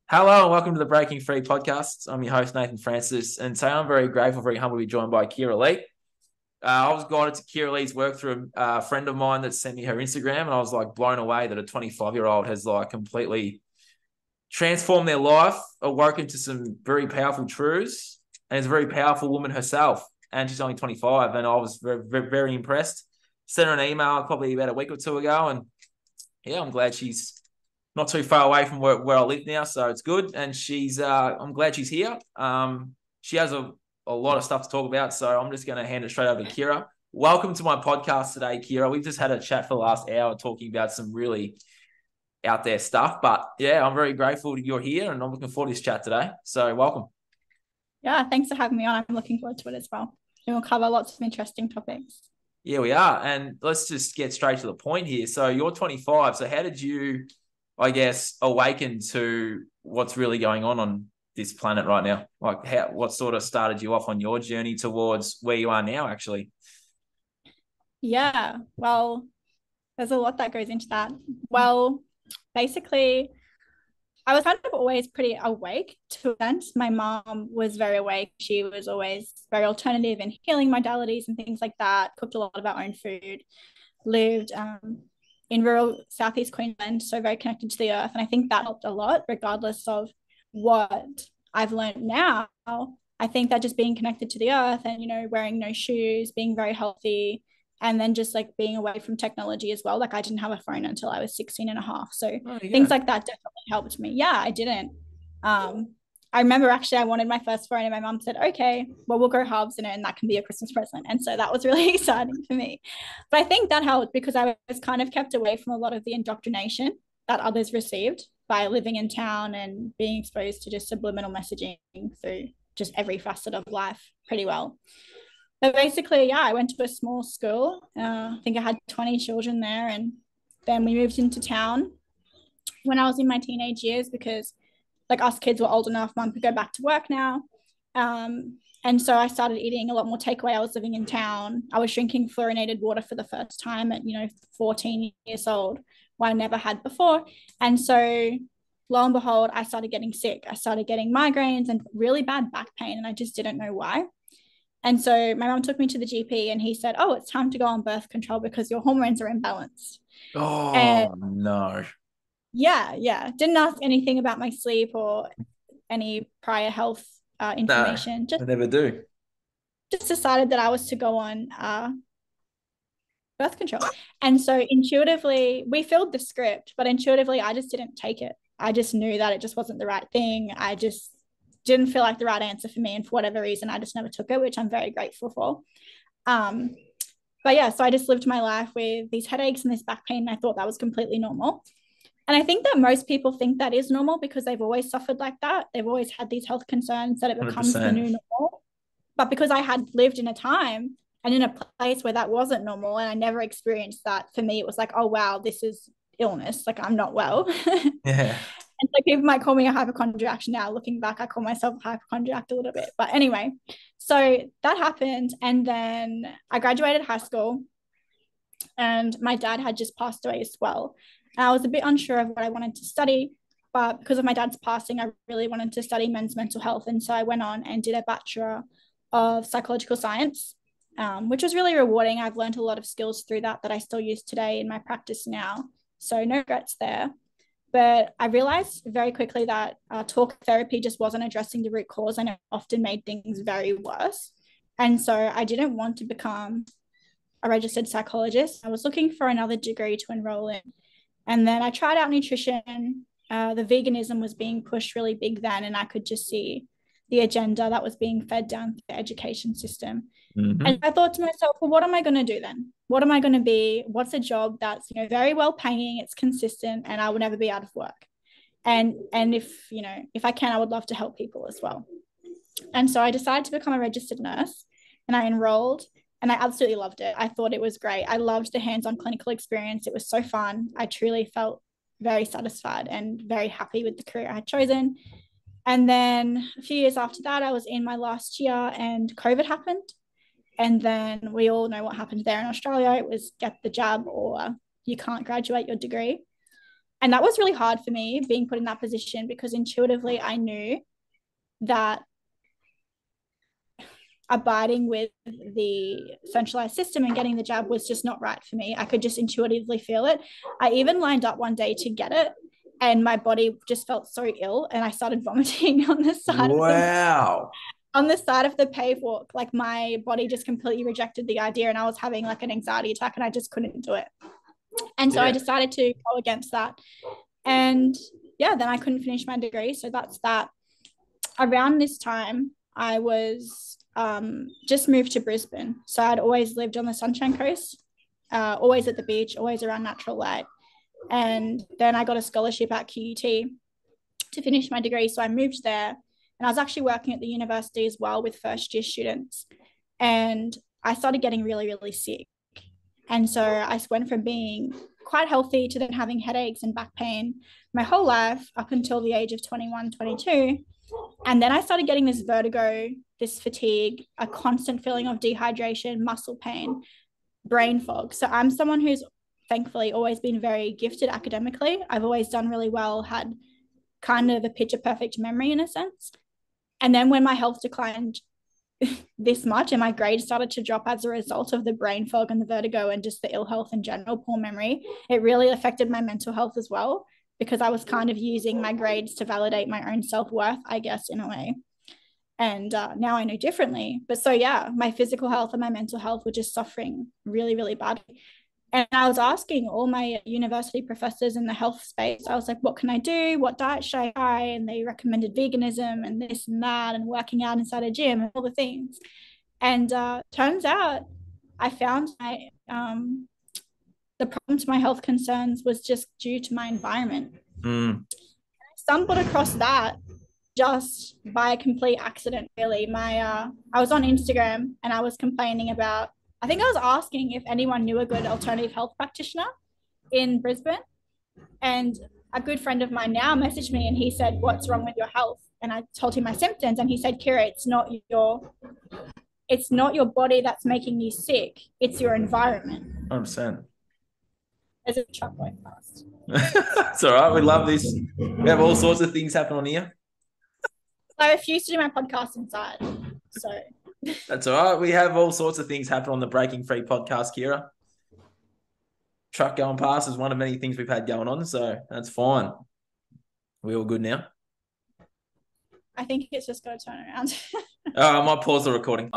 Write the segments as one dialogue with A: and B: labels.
A: Hello and welcome to the Breaking Free podcast. I'm your host, Nathan Francis, and today I'm very grateful, very humble to be joined by Kiera Lea. I was guided to Kiera Lea's work through a friend of mine that sent me her Instagram, and I was like blown away that a 25-year-old has like completely transformed their life, awoken to some very powerful truths, and is a very powerful woman herself. And she's only 25, and I was very, very, very impressed. Sent her an email probably about a week or two ago, and yeah, I'm glad she's not too far away from where I live now, so it's good. And I'm glad she's here. She has a lot of stuff to talk about, so I'm just going to hand it straight over to Kiera. Welcome to my podcast today, Kiera. We've just had a chat for the last hour talking about some really out there stuff, but yeah, I'm very grateful you're here, and I'm looking forward to this chat today. So welcome.
B: Yeah, thanks for having me on. I'm looking forward to it as well. And we'll cover lots of interesting topics.
A: Yeah, we are. And let's just get straight to the point here. So you're 25. So how did you, I guess, awaken to what's really going on this planet right now? Like what sort of started you off on your journey towards where you are now, actually?
B: Yeah, well, there's a lot that goes into that. Well, basically, I was kind of always pretty awake to events. My mom was very awake. She was always very alternative in healing modalities and things like that, cooked a lot of our own food, lived in rural Southeast Queensland, so very connected to the earth. And I think that helped a lot, regardless of what I've learned now. I think that just being connected to the earth and, wearing no shoes, being very healthy, and then just like being away from technology as well. Like I didn't have a phone until I was 16 and a half. So
A: Oh,
B: things
A: yeah.
B: like that definitely helped me. Yeah, I didn't. I remember actually I wanted my first phone and my mom said, okay, well, we'll grow halves in it and that can be a Christmas present. And so that was really exciting for me. But I think that helped because I was kind of kept away from a lot of the indoctrination that others received by living in town and being exposed to just subliminal messaging through just every facet of life pretty well. But basically, yeah, I went to a small school. I think I had 20 children there. And then we moved into town when I was in my teenage years because like us kids were old enough, mom could go back to work now. And so I started eating a lot more takeaway. I was living in town. I was drinking fluorinated water for the first time at, 14 years old, what I never had before. And so lo and behold, I started getting sick. I started getting migraines and really bad back pain. And I just didn't know why. And so my mom took me to the GP and he said, oh, it's time to go on birth control because your hormones are imbalanced. And
A: Oh, no.
B: yeah. Didn't ask anything about my sleep or any prior health
A: No,
B: information.
A: I
B: Just
A: never do.
B: just decided that I was to go on birth control. And so intuitively, we filled the script, but intuitively, I just didn't take it. I just knew that it just wasn't the right thing. I just didn't feel like the right answer for me. And for whatever reason, I just never took it, which I'm very grateful for. Um, but yeah, so I just lived my life with these headaches and this back pain. And I thought that was completely normal. And I think that most people think that is normal because they've always suffered like that. They've always had these health concerns that it becomes the
A: 100%.
B: new normal. But because I had lived in a time and in a place where that wasn't normal and I never experienced that, for me, it was like, oh, wow, this is illness. Like I'm not well.
A: Yeah.
B: And so people might call me a hypochondriac now. Looking back, I call myself a hypochondriac a little bit. But anyway, so that happened. And then I graduated high school and my dad had just passed away as well. And I was a bit unsure of what I wanted to study, but because of my dad's passing, I really wanted to study men's mental health. And so I went on and did a Bachelor of Psychological Science, which was really rewarding. I've learned a lot of skills through that I still use today in my practice now. So no regrets there. But I realized very quickly that talk therapy just wasn't addressing the root cause and it often made things very worse. And so I didn't want to become a registered psychologist. I was looking for another degree to enroll in. And then I tried out nutrition. The veganism was being pushed really big then, and I could just see the agenda that was being fed down the education system. And
A: Mm-hmm.
B: I thought to myself, well, what am I going to do then? What am I going to be? What's a job that's very well paying, it's consistent, and I will never be out of work. And if I can, I would love to help people as well. And so I decided to become a registered nurse, and I enrolled, and I absolutely loved it. I thought it was great. I loved the hands-on clinical experience. It was so fun. I truly felt very satisfied and very happy with the career I had chosen. And then a few years after that, I was in my last year and COVID happened. And then we all know what happened there in Australia. It was get the jab or you can't graduate your degree. And that was really hard for me, being put in that position, because intuitively I knew that abiding with the centralized system and getting the jab was just not right for me. I could just intuitively feel it. I even lined up one day to get it, and my body just felt so ill, and I started vomiting on the side of the paved walk. Like, my body just completely rejected the idea, and I was having like an anxiety attack, and I just couldn't do it. And so I decided to go against that. And then I couldn't finish my degree. So that's that. Around this time, I was just moved to Brisbane. So I'd always lived on the Sunshine Coast, always at the beach, always around natural light. And then I got a scholarship at QUT to finish my degree. So I moved there, and I was actually working at the university as well with first year students. And I started getting really, really sick. And so I went from being quite healthy to then having headaches and back pain my whole life up until the age of 21, 22. And then I started getting this vertigo, this fatigue, a constant feeling of dehydration, muscle pain, brain fog. So I'm someone who's thankfully always been very gifted academically. I've always done really well, had kind of a picture perfect memory in a sense. And then when my health declined this much and my grades started to drop as a result of the brain fog and the vertigo and just the ill health in general, poor memory, it really affected my mental health as well, because I was kind of using my grades to validate my own self-worth, I guess, in a way. And now I know differently. But so, my physical health and my mental health were just suffering really, really badly. And I was asking all my university professors in the health space, I was like, what can I do? What diet should I try? And they recommended veganism and this and that and working out inside a gym and all the things. And turns out I found the problem to my health concerns was just due to my environment. I stumbled across that just by a complete accident, really. I was on Instagram and I was complaining about, I think I was asking if anyone knew a good alternative health practitioner in Brisbane. And a good friend of mine now messaged me and he said, what's wrong with your health? And I told him my symptoms, and he said, Kiera, it's not your body that's making you sick. It's your environment.
A: 100%.
B: There's a truck going past.
A: It's all right. We love this. We have all sorts of things happen on here.
B: I refuse to do my podcast inside. So
A: that's all right. We have all sorts of things happen on the Breaking Free podcast, Kiera. Truck going past is one of many things we've had going on, so that's fine. We all good now?
B: I think it's just got to turn around.
A: I might pause the recording.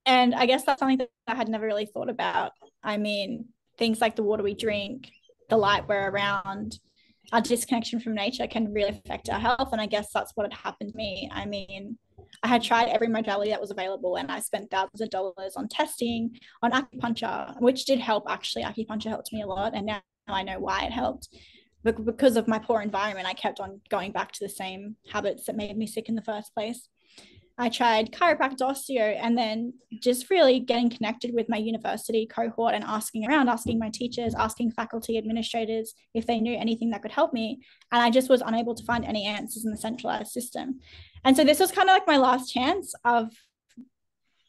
B: And I guess that's something that I had never really thought about. I mean, things like the water we drink, the light we're around, our disconnection from nature can really affect our health. And I guess that's what had happened to me. I mean, I had tried every modality that was available, and I spent thousands of dollars on testing, on acupuncture, which did help. Actually, acupuncture helped me a lot. And now I know why it helped. But because of my poor environment, I kept on going back to the same habits that made me sick in the first place. I tried chiropractic, osteo, and then just really getting connected with my university cohort and asking around, asking my teachers, asking faculty administrators if they knew anything that could help me. And I just was unable to find any answers in the centralized system. And so this was kind of like my last chance of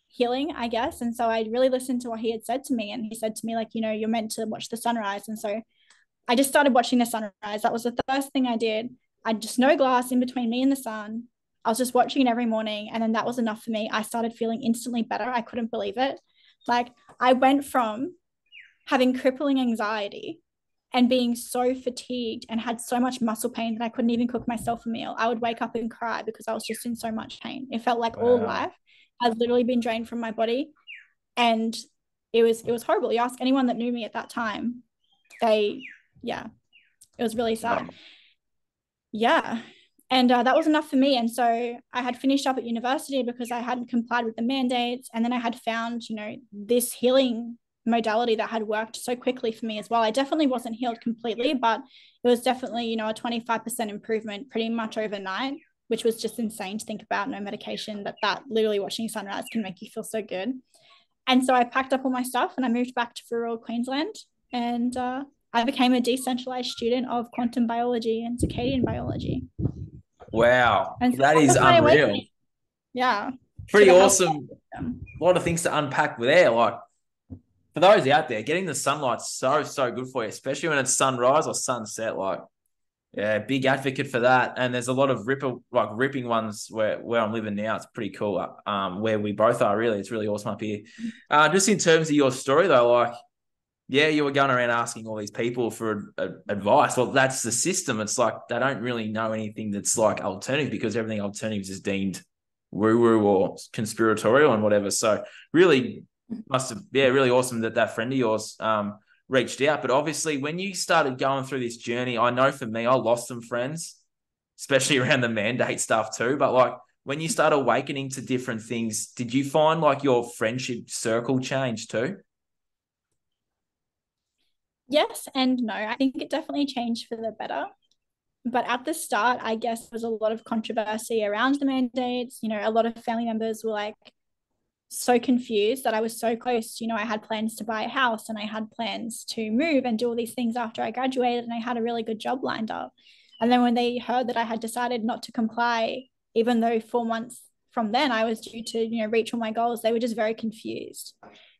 B: healing, I guess. And so I really listened to what he had said to me. And he said to me, like, you're meant to watch the sunrise. And so I just started watching the sunrise. That was the first thing I did. I just no glass in between me and the sun. I was just watching it every morning, and then that was enough for me. I started feeling instantly better. I couldn't believe it. Like, I went from having crippling anxiety and being so fatigued and had so much muscle pain that I couldn't even cook myself a meal. I would wake up and cry because I was just in so much pain. It felt like all life had literally been drained from my body, and it was horrible. You ask anyone that knew me at that time, it was really sad. And that was enough for me. And so I had finished up at university because I hadn't complied with the mandates. And then I had found, this healing modality that had worked so quickly for me as well. I definitely wasn't healed completely, but it was definitely, a 25% improvement pretty much overnight, which was just insane to think about. No medication, that literally watching sunrise can make you feel so good. And so I packed up all my stuff and I moved back to rural Queensland, and I became a decentralized student of quantum biology and circadian biology.
A: Wow, that is unreal.
B: Yeah.
A: Pretty awesome. A lot of things to unpack there. Like, for those out there, getting the sunlight's so good for you, especially when it's sunrise or sunset. Like, yeah, big advocate for that. And there's a lot of ripping ones where I'm living now. It's pretty cool. Where we both are, really. It's really awesome up here. Just in terms of your story though, like, yeah, you were going around asking all these people for advice. Well, that's the system. It's like they don't really know anything that's like alternative, because everything alternatives is deemed woo-woo or conspiratorial and whatever. So really really awesome that friend of yours reached out. But obviously when you started going through this journey, I know for me, I lost some friends, especially around the mandate stuff too. But like when you start awakening to different things, did you find like your friendship circle changed too?
B: Yes and no. I think it definitely changed for the better. But at the start, I guess there was a lot of controversy around the mandates. You know, a lot of family members were like so confused that I was so close. You know, I had plans to buy a house and I had plans to move and do all these things after I graduated, and I had a really good job lined up. And then when they heard that I had decided not to comply, even though 4 months from then I was due to, you know, reach all my goals, they were just very confused.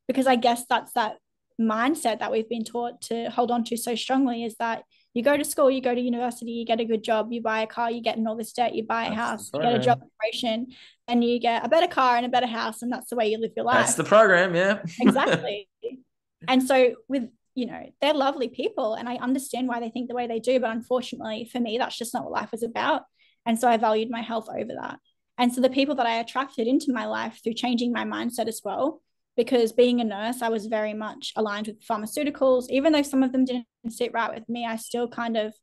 B: Because I guess that's that mindset that we've been taught to hold on to so strongly, is that you go to school, you go to university, you get a good job, you buy a car, you get in all this debt, you buy a house, you get a job promotion, and you get a better car and a better house, and that's the way you live your life.
A: That's the program, yeah.
B: Exactly. And so with, you know, they're lovely people, and I understand why they think the way they do, but unfortunately for me, that's just not what life is about. And so I valued my health over that. And so the people that I attracted into my life through changing my mindset as well, because being a nurse, I was very much aligned with pharmaceuticals. Even though some of them didn't sit right with me, I still kind of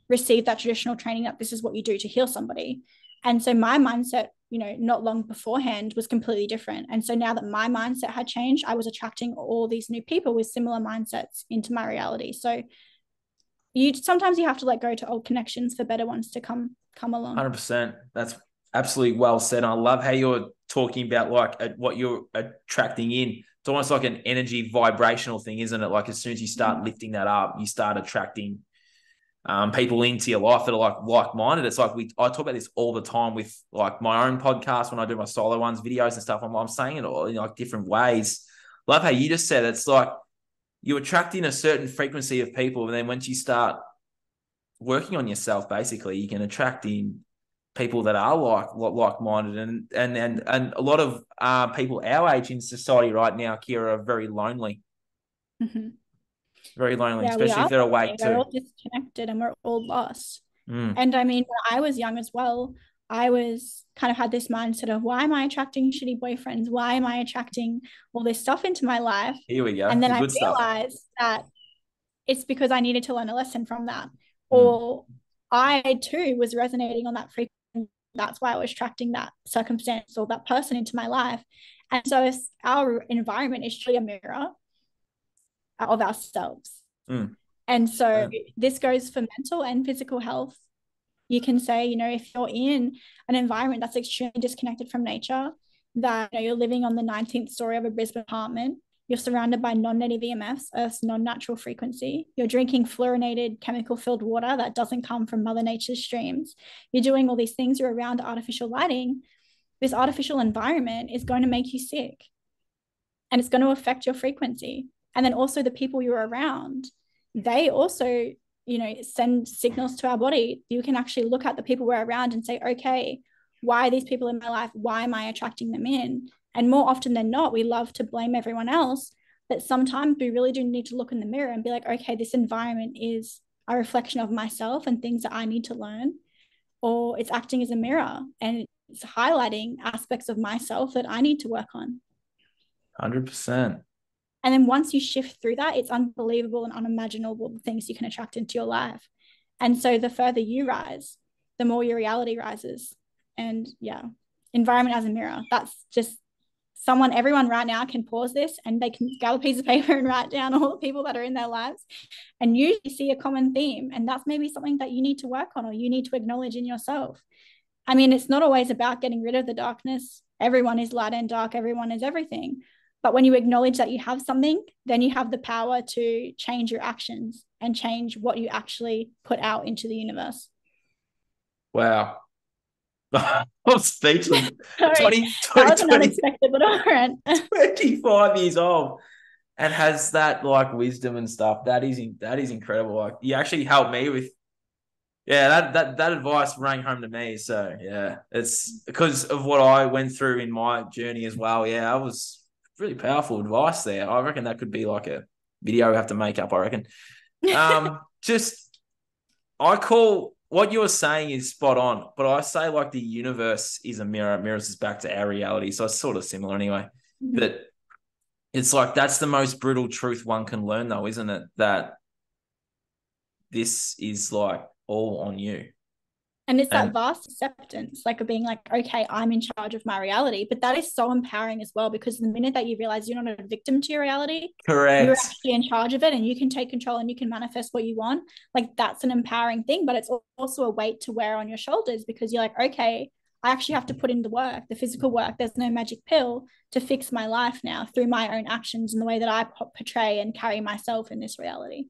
B: received that traditional training that this is what you do to heal somebody. And so my mindset, you know, not long beforehand was completely different. And so now that my mindset had changed, I was attracting all these new people with similar mindsets into my reality. So sometimes you have to let go to old connections for better ones to come along.
A: 100%. That's absolutely well said. I love how you're talking about like what you're attracting in. It's almost like an energy vibrational thing, isn't it? Like as soon as you start lifting that up, you start attracting people into your life that are like-minded. It's like I talk about this all the time with like my own podcast when I do my solo ones, videos and stuff. I'm saying it all in like different ways. Love how you just said it's like you attract in a certain frequency of people, and then once you start working on yourself, basically, you can attract in people that are like-minded, and a lot of people our age in society right now, Kiera, are very lonely.
B: Mm-hmm.
A: Very lonely, especially if they're awake too.
B: We're all disconnected and we're all lost. And I mean, when I was young as well, I was kind of had this mindset of, why am I attracting shitty boyfriends? Why am I attracting all this stuff into my life?
A: Here we go.
B: And then I realized that it's because I needed to learn a lesson from that. Or I too was resonating on that frequency. That's why I was attracting that circumstance or that person into my life. And so our environment is truly a mirror of ourselves. And so this goes for mental and physical health. You can say, you know, if you're in an environment that's extremely disconnected from nature, that, you know, you're living on the 19th story of a Brisbane apartment, you're surrounded by non-native EMFs, Earth's non-natural frequency, you're drinking fluorinated chemical-filled water that doesn't come from Mother Nature's streams, you're doing all these things, you're around artificial lighting, this artificial environment is going to make you sick, and it's going to affect your frequency. And then also the people you're around, they also, you know, send signals to our body. You can actually look at the people we're around and say, okay, why are these people in my life? Why am I attracting them in? And more often than not, we love to blame everyone else. But sometimes we really do need to look in the mirror and be like, okay, this environment is a reflection of myself and things that I need to learn, or it's acting as a mirror and it's highlighting aspects of myself that I need to work on.
A: 100%.
B: And then once you shift through that, it's unbelievable and unimaginable things you can attract into your life. And so the further you rise, the more your reality rises. And yeah, environment as a mirror. That's just everyone right now can pause this and they can grab a piece of paper and write down all the people that are in their lives and usually see a common theme. And that's maybe something that you need to work on or you need to acknowledge in yourself. I mean, it's not always about getting rid of the darkness. Everyone is light and dark. Everyone is everything. But when you acknowledge that you have something, then you have the power to change your actions and change what you actually put out into the universe.
A: Wow. I'm speechless.
B: Sorry, that was an unexpected, but all right.
A: 25 years old. and has that like wisdom and stuff. That is incredible. Like you actually helped me with that advice rang home to me. So yeah, it's because of what I went through in my journey as well. Yeah, I was really powerful advice there. I reckon that could be like a video we have to make up, I reckon. Just I call what you're saying is spot on, but I say like the universe is a mirror, it mirrors us back to our reality. So it's sort of similar anyway.
B: Mhm.
A: But it's like that's the most brutal truth one can learn, though, isn't it? That this is like all on you.
B: And it's that
A: And
B: vast acceptance, like of being like, okay, I'm in charge of my reality. But that is so empowering as well, because the minute that you realize you're not a victim to your reality, you're
A: correct.
B: actually in charge of it and you can take control and you can manifest what you want. Like that's an empowering thing, but it's also a weight to wear on your shoulders because you're like, okay, I actually have to put in the work, the physical work. There's no magic pill to fix my life now through my own actions and the way that I portray and carry myself in this reality.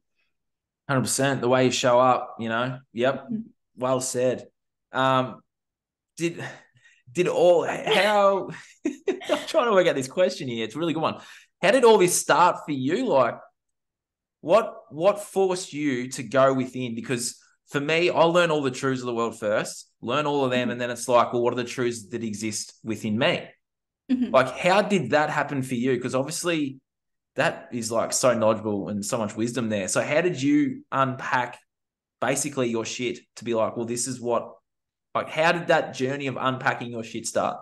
A: 100%. The way you show up, Yep.
B: Mm-hmm.
A: Well said. Um, did did all how I'm trying to work out this question here. It's a really good one. How did all this start for you? Like what forced you to go within? Because for me, I learn all the truths of the world first, learn all of them, and then it's like, well, what are the truths that exist within me?
B: Mm-hmm.
A: Like, how did that happen for you? Because obviously that is like so knowledgeable and so much wisdom there. So how did you unpack basically your shit to be like, well, this is what, like, how did that journey of unpacking your shit start?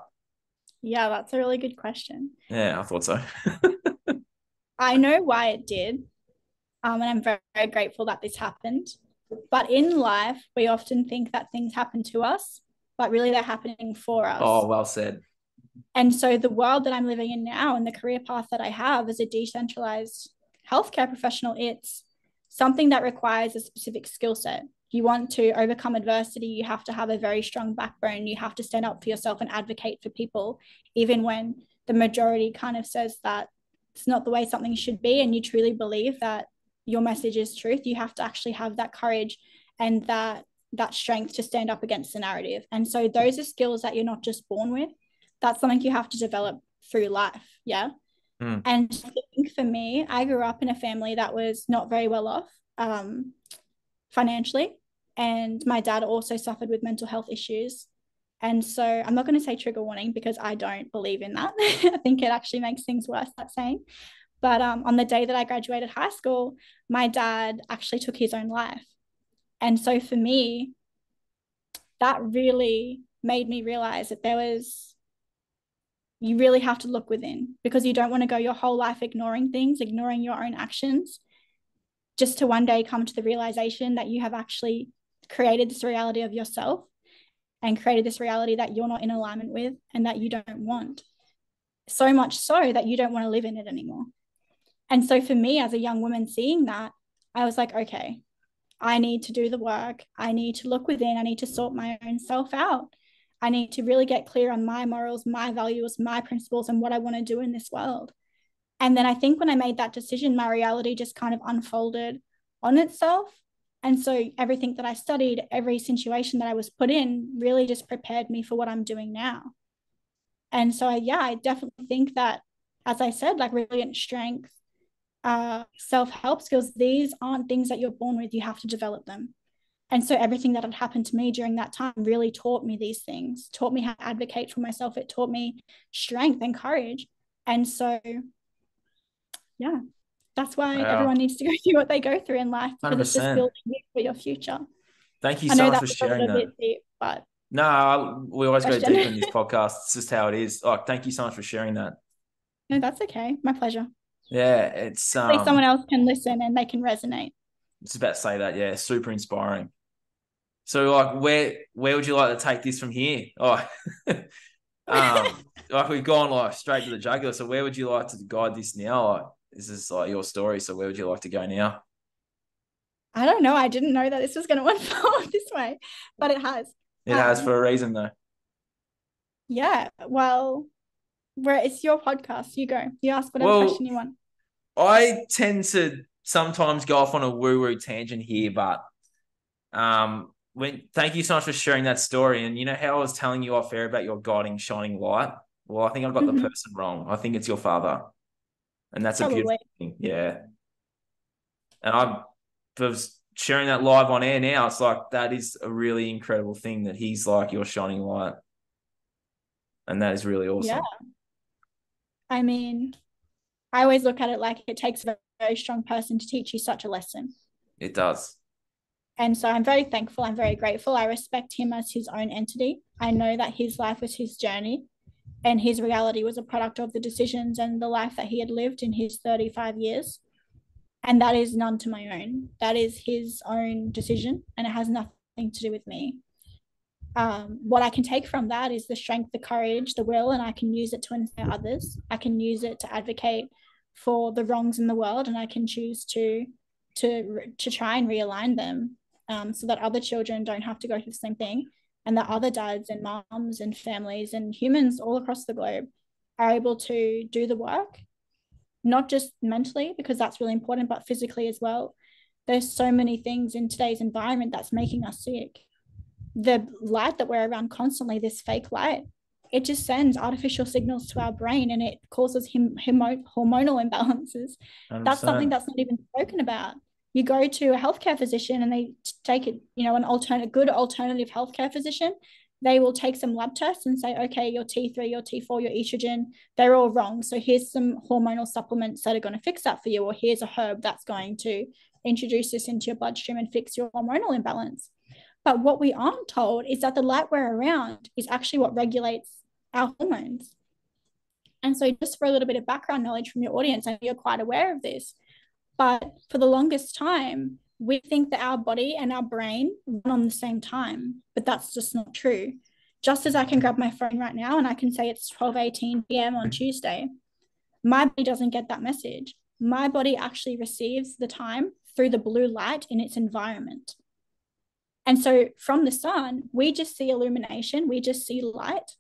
B: Yeah, that's a really good question.
A: Yeah, I thought so.
B: I know why it did. And I'm very, very grateful that this happened. But in life, we often think that things happen to us, but really they're happening for
A: Oh,
B: us.
A: well said.
B: And so the world that I'm living in now and the career path that I have as a decentralized healthcare professional, it's something that requires a specific skill set. You want to overcome adversity, you have to have a very strong backbone. You have to stand up for yourself and advocate for people, even when the majority kind of says that it's not the way something should be. And you truly believe that your message is truth. You have to actually have that courage and that strength to stand up against the narrative. And so those are skills that you're not just born with. That's something you have to develop through life. Yeah.
A: Mm.
B: And I think for me, I grew up in a family that was not very well off financially. And my dad also suffered with mental health issues. And so I'm not going to say trigger warning because I don't believe in that. I think it actually makes things worse, that saying. But on the day that I graduated high school, my dad actually took his own life. And so for me, that really made me realize that you really have to look within because you don't want to go your whole life ignoring things, ignoring your own actions, just to one day come to the realization that you have actually created this reality of yourself and created this reality that you're not in alignment with and that you don't want. So much so that you don't want to live in it anymore. And so for me, as a young woman seeing that, I was like, okay, I need to do the work. I need to look within. I need to sort my own self out. I need to really get clear on my morals, my values, my principles, and what I want to do in this world. And then I think when I made that decision, my reality just kind of unfolded on itself. And so everything that I studied, every situation that I was put in really just prepared me for what I'm doing now. And so, yeah, I definitely think that, as I said, like resilient strength, self-help skills, these aren't things that you're born with. You have to develop them. And so everything that had happened to me during that time really taught me these things, taught me how to advocate for myself. It taught me strength and courage. And so, yeah, that's why
A: Wow.
B: everyone needs to go through what they go through in life because it's just
A: 100%.
B: building you for your future.
A: Thank you
B: I
A: so
B: know
A: much
B: that
A: for
B: was a
A: sharing
B: little
A: that.
B: bit deep, but
A: No, we always go
B: question.
A: deep in this podcast. It's just how it is. Oh, thank you so much for sharing that.
B: No, that's okay. My pleasure.
A: Yeah, it's
B: Hopefully someone else can listen and they can resonate.
A: it's about to say that. Yeah, super inspiring. So, like, where would you like to take this from here? Oh, like we've gone like straight to the jugular. So, where would you like to guide this now? Like, this is like your story. So, where would you like to go now?
B: I don't know. I didn't know that this was going to unfold this way, but it has.
A: It has for a reason, though.
B: Yeah. Well, where it's your podcast. You go. You ask whatever
A: Well,
B: question you want.
A: I tend to sometimes go off on a woo-woo tangent here, but thank you so much for sharing that story. And you know how I was telling you off air about your guiding shining light? Well, I think I got the
B: Mm-hmm.
A: person wrong. I think it's your father. And that's a beautiful
B: Probably.
A: thing. Yeah. And I was sharing that live on air now. It's like, that is a really incredible thing that he's like your shining light. And that is really
B: Yeah.
A: awesome.
B: I mean, I always look at it like it takes a very strong person to teach you such a lesson.
A: It does.
B: And so I'm very thankful. I'm very grateful. I respect him as his own entity. I know that his life was his journey and his reality was a product of the decisions and the life that he had lived in his 35 years. And that is none to my own. That is his own decision and it has nothing to do with me. What I can take from that is the strength, the courage, the will, and I can use it to inspire others. I can use it to advocate for the wrongs in the world, and I can choose to try and realign them, so that other children don't have to go through the same thing, and that other dads and moms and families and humans all across the globe are able to do the work, not just mentally, because that's really important, but physically as well. There's so many things in today's environment that's making us sick. The light that we're around constantly, this fake light, it just sends artificial signals to our brain and it causes hormonal imbalances.
A: 100%.
B: That's something that's not even spoken about. You go to a healthcare physician and they take it, an good alternative healthcare physician. They will take some lab tests and say, okay, your T3, your T4, your estrogen, they're all wrong. So here's some hormonal supplements that are going to fix that for you. Or here's a herb that's going to introduce this into your bloodstream and fix your hormonal imbalance. But what we aren't told is that the light we're around is actually what regulates our hormones. And so just for a little bit of background knowledge from your audience, I know you're quite aware of this, but for the longest time, we think that our body and our brain run on the same time, but that's just not true. Just as I can grab my phone right now and I can say it's 12:18 p.m. on Tuesday, my body doesn't get that message. My body actually receives the time through the blue light in its environment. And so from the sun, we just see illumination, we just see light,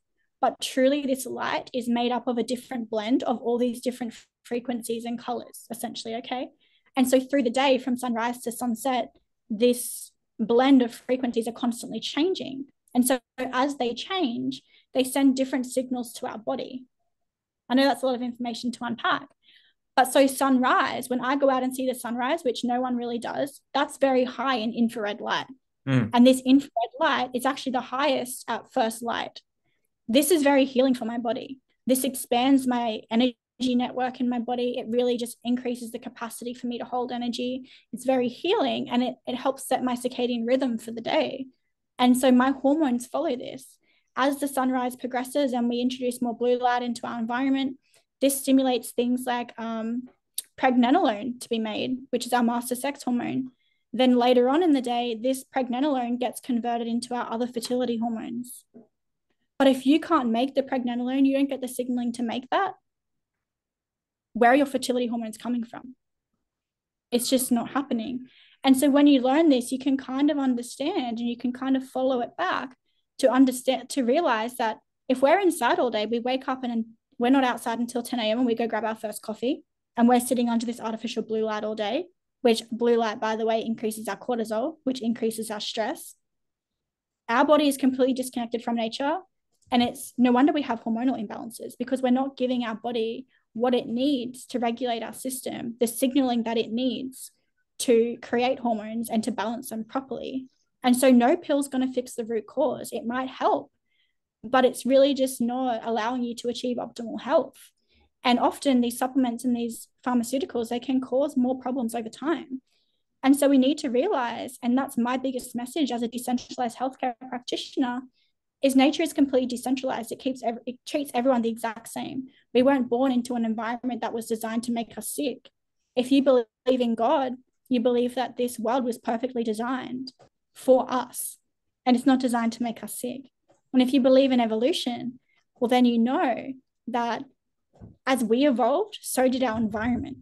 B: but truly this light is made up of a different blend of all these different frequencies and colors, essentially, okay? And so through the day, from sunrise to sunset, this blend of frequencies are constantly changing. And so as they change, they send different signals to our body. I know that's a lot of information to unpack. But so sunrise, when I go out and see the sunrise, which no one really does, that's very high in infrared light. And this infrared light is actually the highest at first light. This is very healing for my body. This expands my energy network in my body. It really just increases the capacity for me to hold energy. It's very healing and it helps set my circadian rhythm for the day. And so my hormones follow this. As the sunrise progresses and we introduce more blue light into our environment, this stimulates things like pregnenolone to be made, which is our master sex hormone. Then later on in the day, this pregnenolone gets converted into our other fertility hormones. But if you can't make the pregnenolone, you don't get the signaling to make that, where are your fertility hormones coming from? It's just not happening. And so when you learn this, you can kind of understand and you can kind of follow it back to understand, to realize that if we're inside all day, we wake up and we're not outside until 10 a.m. and we go grab our first coffee and we're sitting under this artificial blue light all day, which blue light, by the way, increases our cortisol, which increases our stress. Our body is completely disconnected from nature. And it's no wonder we have hormonal imbalances because we're not giving our body what it needs to regulate our system, the signaling that it needs to create hormones and to balance them properly. And so no pill's going to fix the root cause. It might help, but it's really just not allowing you to achieve optimal health. And often these supplements and these pharmaceuticals, they can cause more problems over time. And so we need to realize, and that's my biggest message as a decentralized healthcare practitioner, is nature is completely decentralized. It treats everyone the exact same. We weren't born into an environment that was designed to make us sick. If you believe in God, you believe that this world was perfectly designed for us, and it's not designed to make us sick. And if you believe in evolution, well, then you know that as we evolved, so did our environment.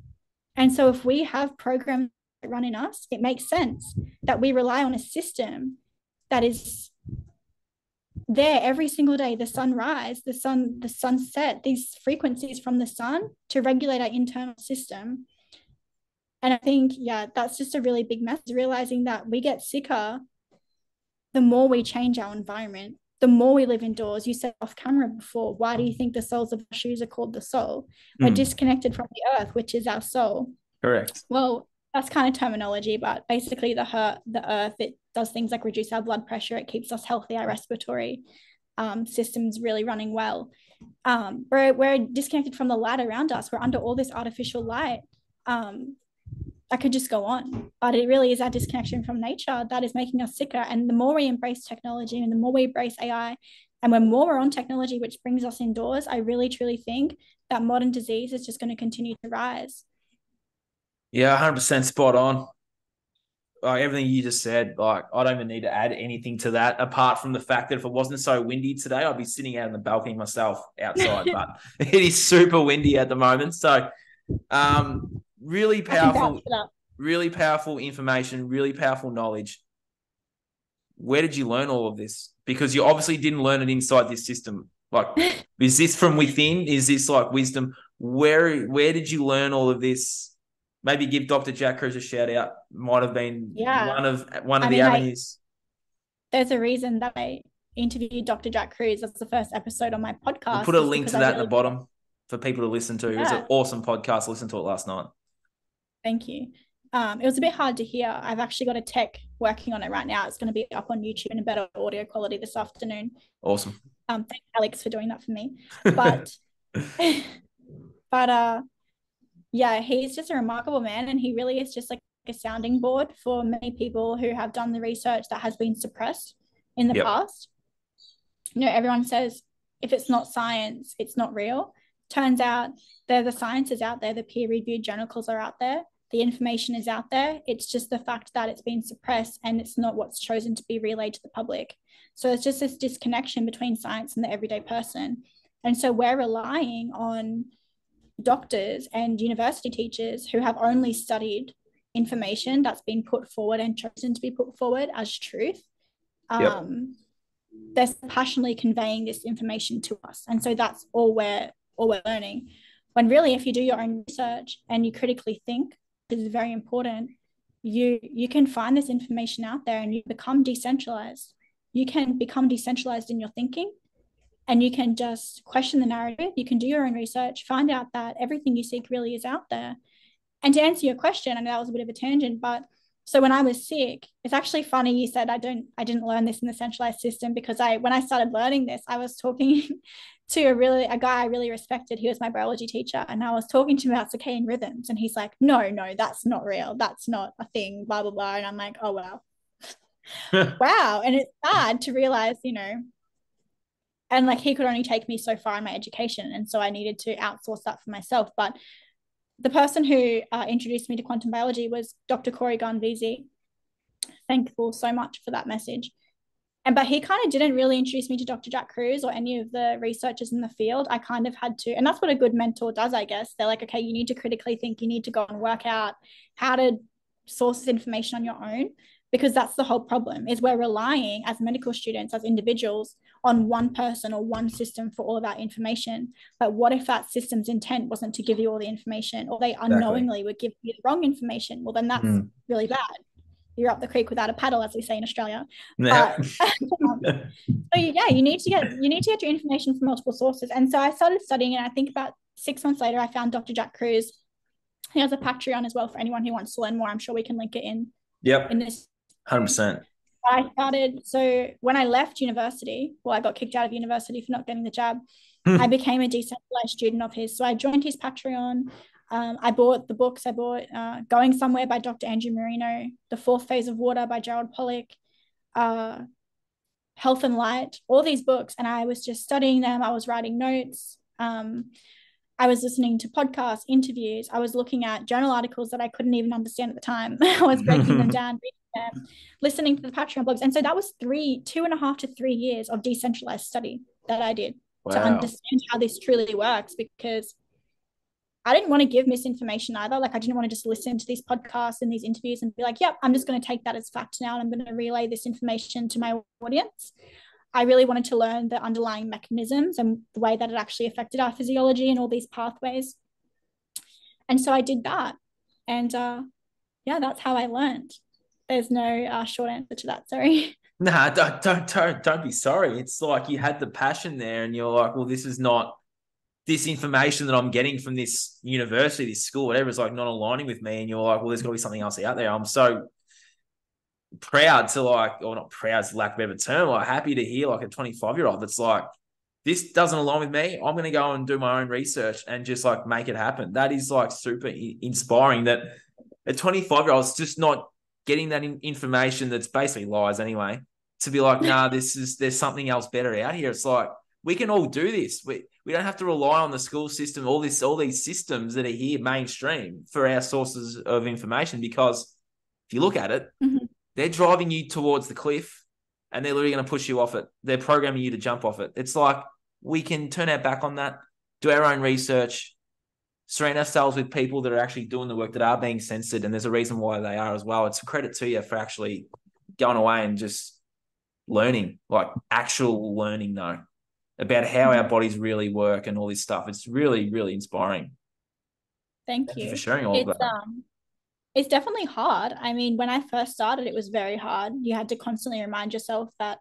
B: And so if we have programs that run in us, it makes sense that we rely on a system that is there every single day, the sunrise, the sunset, these frequencies from the sun to regulate our internal system. And I think, yeah, that's just a really big message, realizing that we get sicker the more we change our environment. the more we live indoors, you said off camera before, why do you think the soles of our shoes are called the soul? We're disconnected from the earth, which is our soul.
A: Correct.
B: Well, that's kind of terminology, but basically the earth, it does things like reduce our blood pressure. It keeps us healthy, our respiratory system's really running well. We're disconnected from the light around us. We're under all this artificial light. I could just go on, but it really is our disconnection from nature that is making us sicker. And the more we embrace technology and the more we embrace AI, and when more we're on technology, which brings us indoors, I really, truly think that modern disease is just going to continue to rise.
A: Yeah, 100% spot on. Like everything you just said, like I don't even need to add anything to that apart from the fact that if it wasn't so windy today, I'd be sitting out on the balcony myself outside, but it is super windy at the moment. So really powerful information, really powerful knowledge. Where did you learn all of this? Because you obviously didn't learn it inside this system. Like, is this from within? Is this like wisdom? Where did you learn all of this? Maybe give Dr. Jack Kruse a shout out. Might have been one of the avenues.
B: There's a reason that I interviewed Dr. Jack Kruse. That's the first episode on my podcast.
A: We'll put a link to that at the bottom for people to listen to. It was an awesome podcast. Listen to it last night.
B: Thank you. It was a bit hard to hear. I've actually got a tech working on it right now. It's going to be up on YouTube in a better audio quality this afternoon.
A: Awesome.
B: Thank Alex for doing that for me. But yeah, he's just a remarkable man, and he really is just like a sounding board for many people who have done the research that has been suppressed in the past. You know, everyone says if it's not science, it's not real. Turns out the science is out there, the peer-reviewed journals are out there, the information is out there. It's just the fact that it's been suppressed and it's not what's chosen to be relayed to the public. So it's just this disconnection between science and the everyday person. And so we're relying on doctors and university teachers who have only studied information that's been put forward and chosen to be put forward as truth. They're passionately conveying this information to us, and so that's all we're learning. When really, if you do your own research and you critically think, this is very important, you can find this information out there and you become decentralized. You can become decentralized in your thinking, and you can just question the narrative. You can do your own research, find out that everything you seek really is out there. And to answer your question, I know that was a bit of a tangent, but so when I was sick, it's actually funny you said I didn't learn this in the centralized system, because when I started learning this, I was talking to a guy I really respected. He was my biology teacher, and I was talking to him about circadian rhythms, and he's like, no, that's not real. That's not a thing, blah, blah, blah. And I'm like, oh, wow. Wow. And it's sad to realize, you know, and like he could only take me so far in my education. And so I needed to outsource that for myself. But the person who introduced me to quantum biology was Dr. Corey Garnvizi. Thankful so much for that message. But he kind of didn't really introduce me to Dr. Jack Kruse or any of the researchers in the field. I kind of had to, and that's what a good mentor does, I guess. They're like, okay, you need to critically think, you need to go and work out how to source this information on your own, because that's the whole problem, is we're relying as medical students, as individuals, on one person or one system for all of that information. But what if that system's intent wasn't to give you all the information, or they unknowingly would give you the wrong information? Well, then that's really bad. You're up the creek without a paddle, as we say in Australia. So yeah, you need to get your information from multiple sources. And so I started studying, and I think about 6 months later, I found Dr. Jack Kruse. He has a Patreon as well for anyone who wants to learn more. I'm sure we can link it in this
A: 100%.
B: I started, so when I left university, well, I got kicked out of university for not getting the jab. I became a decentralized student of his. So I joined his Patreon. I bought the books. I bought Going Somewhere by Dr. Andrew Marino, The Fourth Phase of Water by Gerald Pollack, Health and Light, all these books. And I was just studying them. I was writing notes. I was listening to podcasts, interviews. I was looking at journal articles that I couldn't even understand at the time. I was breaking them down, listening to the Patreon blogs. And so that was 2.5 to 3 years of decentralized study that I did to understand how this truly works, because I didn't want to give misinformation either. Like, I didn't want to just listen to these podcasts and these interviews and be like, yep, I'm just going to take that as fact now, and I'm going to relay this information to my audience. I really wanted to learn the underlying mechanisms and the way that it actually affected our physiology and all these pathways. And so I did that. And yeah, that's how I learned. There's no short answer to that, sorry.
A: Nah, don't be sorry. It's like you had the passion there, and you're like, well, this is not this information that I'm getting from this university, this school, whatever, is like not aligning with me. And you're like, well, there's got to be something else out there. I'm so proud to like, or not proud, to lack of a better term, like happy to hear like a 25-year-old that's like, this doesn't align with me. I'm going to go and do my own research and just like make it happen. That is like super inspiring that a 25-year-old is just not getting that information that's basically lies anyway, to be like, nah, there's something else better out here. It's like, we can all do this. We don't have to rely on the school system, all these systems that are here mainstream for our sources of information, because if you look at it,
B: Mm-hmm.
A: they're driving you towards the cliff and they're literally going to push you off it. They're programming you to jump off it. It's like, we can turn our back on that, do our own research, surround ourselves with people that are actually doing the work, that are being censored, and there's a reason why they are as well. It's a credit to you for actually going away and just learning, like actual learning though, about how our bodies really work and all this stuff. It's really, really inspiring.
B: Thank
A: Thank you for
B: you.
A: sharing all of
B: It's
A: that.
B: it's definitely hard. I mean, when I first started, it was very hard. You had to constantly remind yourself that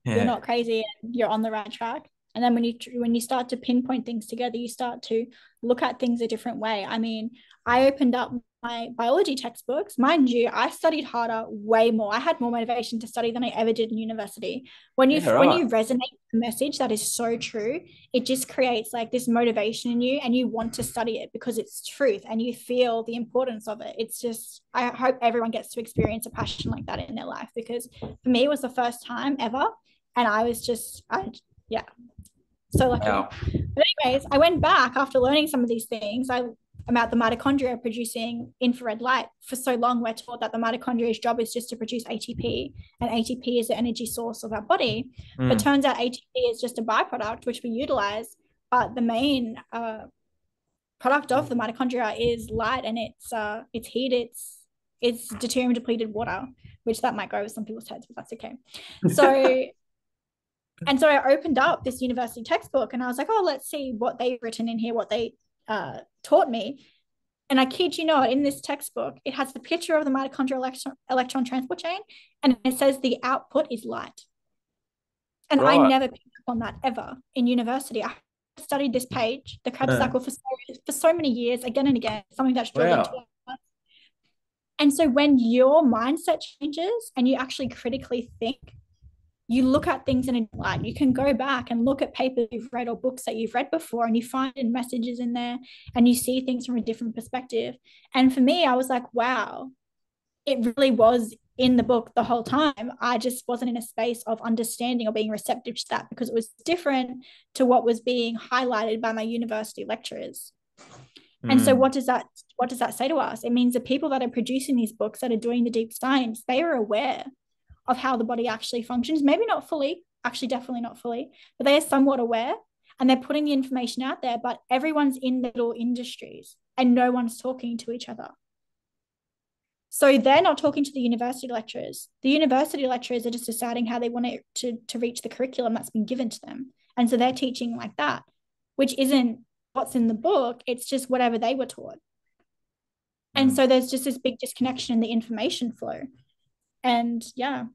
B: you're
A: Yeah.
B: not crazy and you're on the right track. And then when you start to pinpoint things together, you start to look at things a different way. I mean, I opened up my biology textbooks. Mind you, I studied harder, way more. I had more motivation to study than I ever did in university. When you
A: Yeah,
B: when
A: right.
B: you resonate with a message that is so true, it just creates like this motivation in you, and you want to study it because it's truth and you feel the importance of it. It's just, I hope everyone gets to experience a passion like that in their life, because for me, it was the first time ever. And I was just, yeah, so lucky.
A: Wow.
B: But anyways, I went back after learning some of these things. About the mitochondria producing infrared light. For so long, we're taught that the mitochondria's job is just to produce ATP, and ATP is the energy source of our body. But
A: Mm.
B: turns out ATP is just a byproduct which we utilize. But the main product of the mitochondria is light, and it's heat, it's deuterium depleted water, which that might go over some people's heads, but that's okay. So and so I opened up this university textbook and I was like, oh, let's see what they've written in here, what they taught me. And I kid you not, in this textbook, it has the picture of the mitochondrial electron transport chain, and it says the output is light. And I
A: Right.
B: never picked up on that ever in university. I studied this page, the Krebs
A: Uh,
B: cycle, for so many years, again and again, something that's drilled into
A: wow.
B: us. And so when your mindset changes and you actually critically think, you look at things in a light. You can go back and look at papers you've read or books that you've read before, and you find messages in there and you see things from a different perspective. And for me, I was like, wow, it really was in the book the whole time. I just wasn't in a space of understanding or being receptive to that, because it was different to what was being highlighted by my university lecturers. And so
A: Mm.
B: what does that say to us? It means the people that are producing these books, that are doing the deep science, they are aware of how the body actually functions. Maybe not fully, actually, definitely not fully, but they are somewhat aware, and they're putting the information out there, but everyone's in their little industries and no one's talking to each other. So they're not talking to the university lecturers. The university lecturers are just deciding how they want it to reach the curriculum that's been given to them. And so they're teaching like that, which isn't what's in the book. It's just whatever they were taught. And
A: Mm.
B: so there's just this big disconnection in the information flow. And yeah,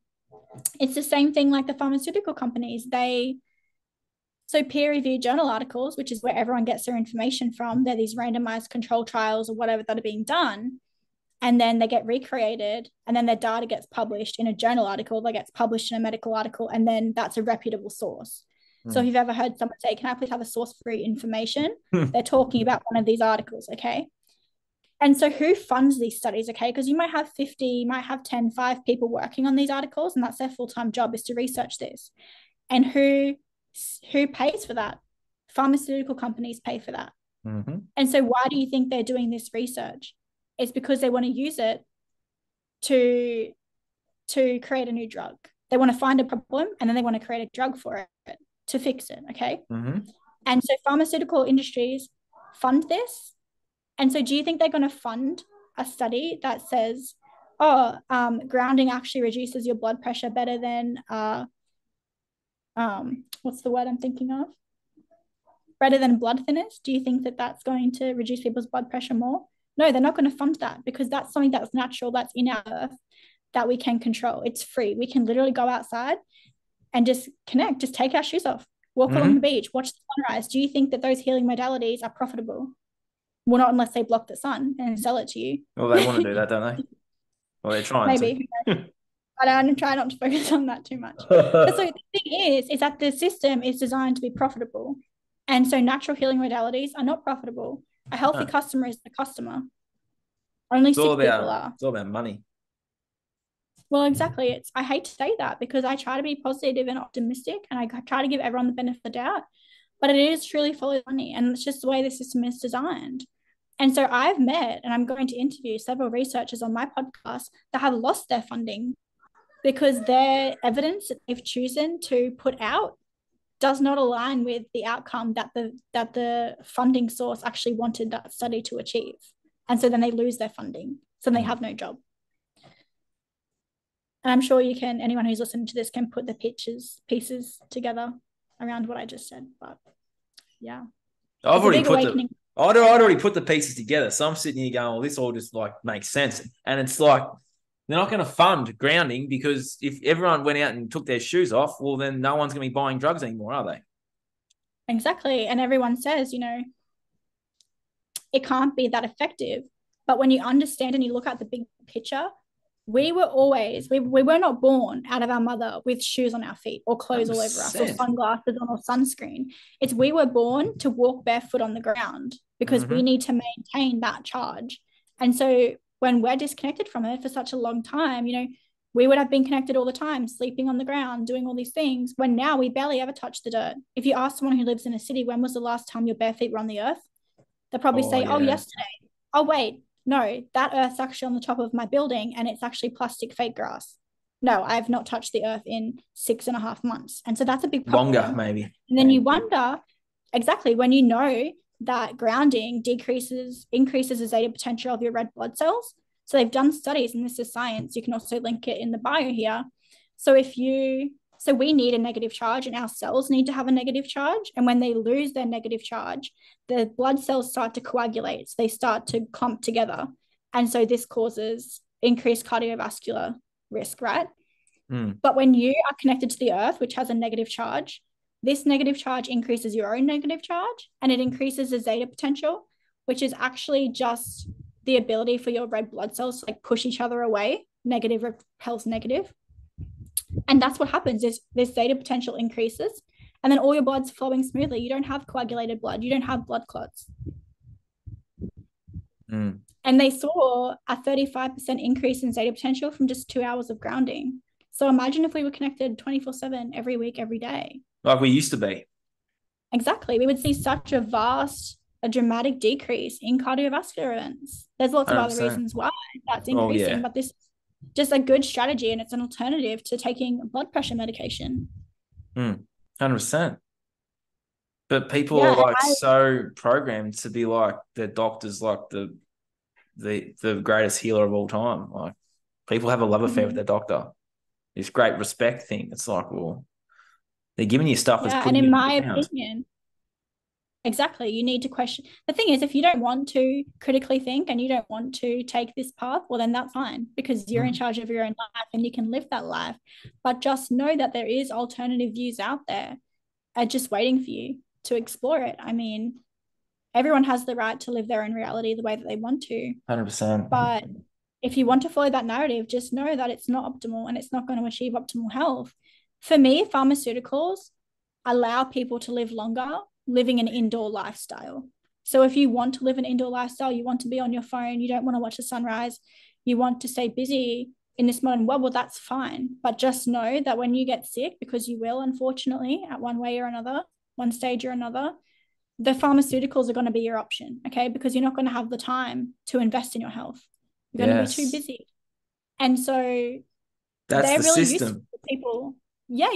B: it's the same thing like the pharmaceutical companies. So peer-reviewed journal articles, which is where everyone gets their information from, they're these randomized control trials or whatever that are being done, and then they get recreated, and then their data gets published in a journal article, that gets published in a medical article, and then that's a reputable source. So if you've ever heard someone say, can I please have a source for information?
A: Mm.
B: They're talking about one of these articles, okay? And so who funds these studies, okay? Because you might have 50, you might have 10, 5 people working on these articles, and that's their full-time job, is to research this. And who pays for that? Pharmaceutical companies pay for that.
A: Mm-hmm.
B: And so why do you think they're doing this research? It's because they want to use it to create a new drug. They want to find a problem, and then they want to create a drug for it to fix it, okay?
A: Mm-hmm.
B: And so pharmaceutical industries fund this. And so do you think they're going to fund a study that says, oh, grounding actually reduces your blood pressure better than, what's the word I'm thinking of? Better than blood thinners? Do you think that that's going to reduce people's blood pressure more? No, they're not going to fund that, because that's something that's natural, that's in our earth. that we can control. It's free. We can literally go outside and just connect, just take our shoes off, walk along the beach, watch the sunrise. Do you think that those healing modalities are profitable? Well, not unless they block the sun and sell it to you.
A: Well, they want to do that, don't they? Well, they're trying
B: Maybe.
A: to.
B: But I try not to focus on that too much. But so the thing is that the system is designed to be profitable. And so natural healing modalities are not profitable. A healthy customer is the customer. Only sick people are.
A: It's all about money.
B: Well, exactly. I hate to say that because I try to be positive and optimistic and I try to give everyone the benefit of the doubt. But it is truly follow money. And it's just the way the system is designed. And so I've met and I'm going to interview several researchers on my podcast that have lost their funding because their evidence that they've chosen to put out does not align with the outcome that the funding source actually wanted that study to achieve. And so then they lose their funding. So they have no job. And I'm sure anyone who's listening to this can put the pieces together around what I just said. But yeah.
A: I'd already put the pieces together. So I'm sitting here going, well, this all just like makes sense. And it's like, they're not going to fund grounding because if everyone went out and took their shoes off, well, then no one's going to be buying drugs anymore, are they?
B: Exactly. And everyone says, it can't be that effective. But when you understand and you look at the big picture, we were not born out of our mother with shoes on our feet or clothes 100%. All over us or sunglasses on or sunscreen. It's we were born to walk barefoot on the ground because we need to maintain that charge. And so when we're disconnected from it for such a long time, we would have been connected all the time, sleeping on the ground, doing all these things, when now we barely ever touch the dirt. If you ask someone who lives in a city, when was the last time your bare feet were on the earth? They'll probably say, yesterday. Oh, wait, no, that earth's actually on the top of my building and it's actually plastic fake grass. No, I have not touched the earth in 6.5 months. And so that's a big problem.
A: Longer, maybe.
B: And then you wonder, exactly, when you know that grounding increases the zeta potential of your red blood cells. So they've done studies, and this is science. You can also link it in the bio here. So we need a negative charge and our cells need to have a negative charge. And when they lose their negative charge, the blood cells start to coagulate. So they start to clump together. And so this causes increased cardiovascular risk, right? But when you are connected to the earth, which has a negative charge, this negative charge increases your own negative charge and it increases the zeta potential, which is actually just the ability for your red blood cells to like push each other away. Negative repels negative. And that's what happens is this zeta potential increases and then all your blood's flowing smoothly. You don't have coagulated blood. You don't have blood clots. And they saw a 35% increase in zeta potential from just 2 hours of grounding. So imagine if we were connected 24/7 every week, every day.
A: Like we used to be.
B: Exactly. We would see such a dramatic decrease in cardiovascular events. There's lots of 100%. Other reasons why that's increasing, but this is just a good strategy and it's an alternative to taking blood pressure medication.
A: 100%. But people are so programmed to be like their doctors, like the greatest healer of all time. Like people have a love affair with their doctor. This great respect thing. It's like, well, they're giving you stuff that's putting
B: and in
A: you
B: my
A: down.
B: opinion, exactly, you need to question. The thing is, if you don't want to critically think and you don't want to take this path, well, then that's fine because you're in charge of your own life and you can live that life. But just know that there is alternative views out there just waiting for you to explore it. I mean, everyone has the right to live their own reality the way that they want to.
A: 100%.
B: But if you want to follow that narrative, just know that it's not optimal and it's not going to achieve optimal health. For me, pharmaceuticals allow people to live longer, living an indoor lifestyle. So if you want to live an indoor lifestyle, you want to be on your phone, you don't want to watch the sunrise, you want to stay busy in this modern world, well, that's fine. But just know that when you get sick, because you will, unfortunately, at one way or another, one stage or another, the pharmaceuticals are going to be your option, okay? Because you're not going to have the time to invest in your health. You're going to be too busy. And so
A: that's
B: they're
A: the
B: really
A: system.
B: useful for people. Yeah,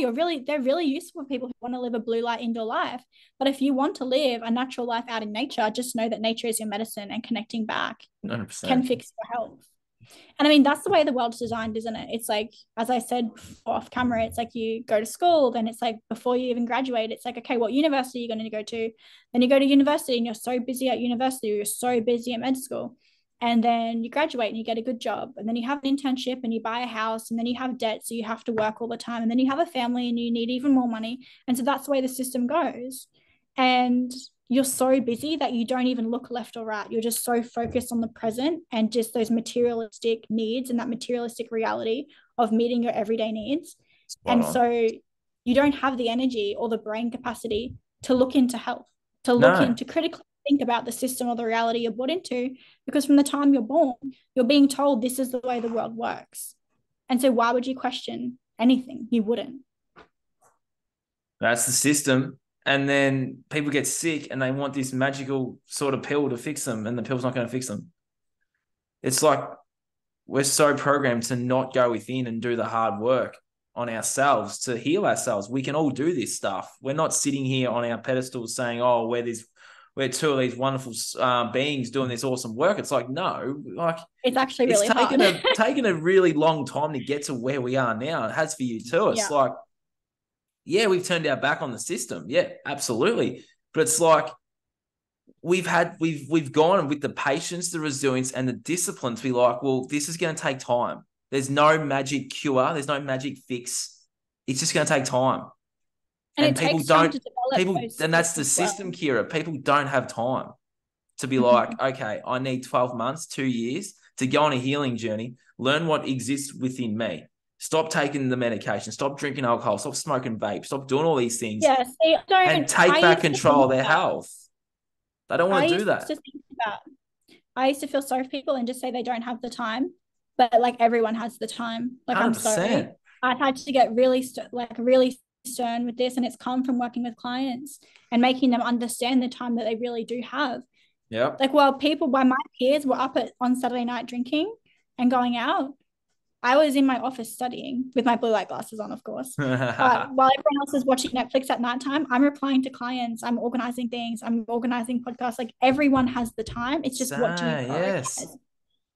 B: they're really useful for people who want to live a blue light indoor life. But if you want to live a natural life out in nature, just know that nature is your medicine and connecting back
A: 100%.
B: can fix your health. And I mean, that's the way the world's designed, isn't it? It's like, as I said off camera, it's like you go to school, then it's like before you even graduate, it's like, okay, what university are you going to go to? Then you go to university and you're so busy at university, or you're so busy at med school. and then you graduate and you get a good job, and then you have an internship and you buy a house, and then you have debt, so you have to work all the time, and then you have a family and you need even more money. And so that's the way the system goes. And you're so busy that you don't even look left or right. You're just so focused on the present and just those materialistic needs and that materialistic reality of meeting your everyday needs.
A: Spot
B: And
A: on.
B: so you don't have the energy or the brain capacity to look into health, to look
A: No.
B: into critically think about the system or the reality you're brought into, because from the time you're born, you're being told this is the way the world works. And so why would you question anything? You wouldn't.
A: That's the system. And then people get sick and they want this magical sort of pill to fix them, and the pill's not going to fix them. It's like we're so programmed to not go within and do the hard work on ourselves to heal ourselves. We can all do this stuff. We're not sitting here on our pedestals saying, oh, we're two of these wonderful beings doing this awesome work. It's like, no, like
B: it's actually really hard.
A: taken a really long time to get to where we are now. It has for you too. It's like, yeah, we've turned our back on the system. Yeah, absolutely. But it's like we've gone with the patience, the resilience, and the discipline to be like, well, this is going to take time. There's no magic cure. There's no magic fix. It's just going to take time.
B: And people don't.
A: And that's the system, Kiera. People don't have time to be like, okay, I need 12 months, 2 years to go on a healing journey, learn what exists within me. Stop taking the medication. Stop drinking alcohol. Stop smoking vape. Stop doing all these things.
B: Yeah,
A: and take back control of their health. They don't want to do that.
B: I used to feel sorry for people and just say they don't have the time, but like everyone has the time. Like 100%. I'm sorry, I've had to get really stern with this, and it's come from working with clients and making them understand the time that they really do have.
A: Yeah.
B: Like, while my peers were up on Saturday night drinking and going out, I was in my office studying with my blue light glasses on, of course. While everyone else is watching Netflix at nighttime, I'm replying to clients. I'm organizing things. I'm organizing podcasts. Like, everyone has the time. It's just what do you prioritize? Yes.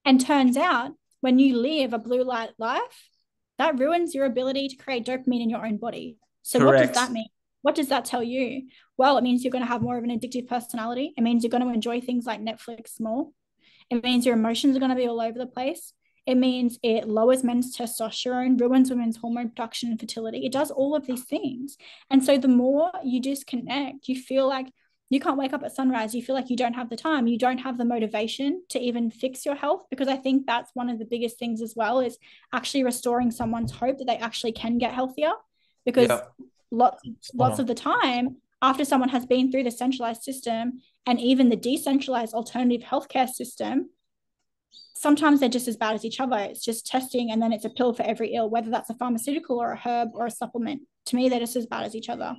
B: And turns out when you live a blue light life, that ruins your ability to create dopamine in your own body. So Correct. What does that mean? What does that tell you? Well, it means you're going to have more of an addictive personality. It means you're going to enjoy things like Netflix more. It means your emotions are going to be all over the place. It means it lowers men's testosterone, ruins women's hormone production and fertility. It does all of these things. And so the more you disconnect, you feel like you can't wake up at sunrise. You feel like you don't have the time. You don't have the motivation to even fix your health, because I think that's one of the biggest things as well, is actually restoring someone's hope that they actually can get healthier. Because lots of the time, after someone has been through the centralized system and even the decentralized alternative healthcare system, sometimes they're just as bad as each other. It's just testing, and then it's a pill for every ill, whether that's a pharmaceutical or a herb or a supplement. To me, they're just as bad as each other.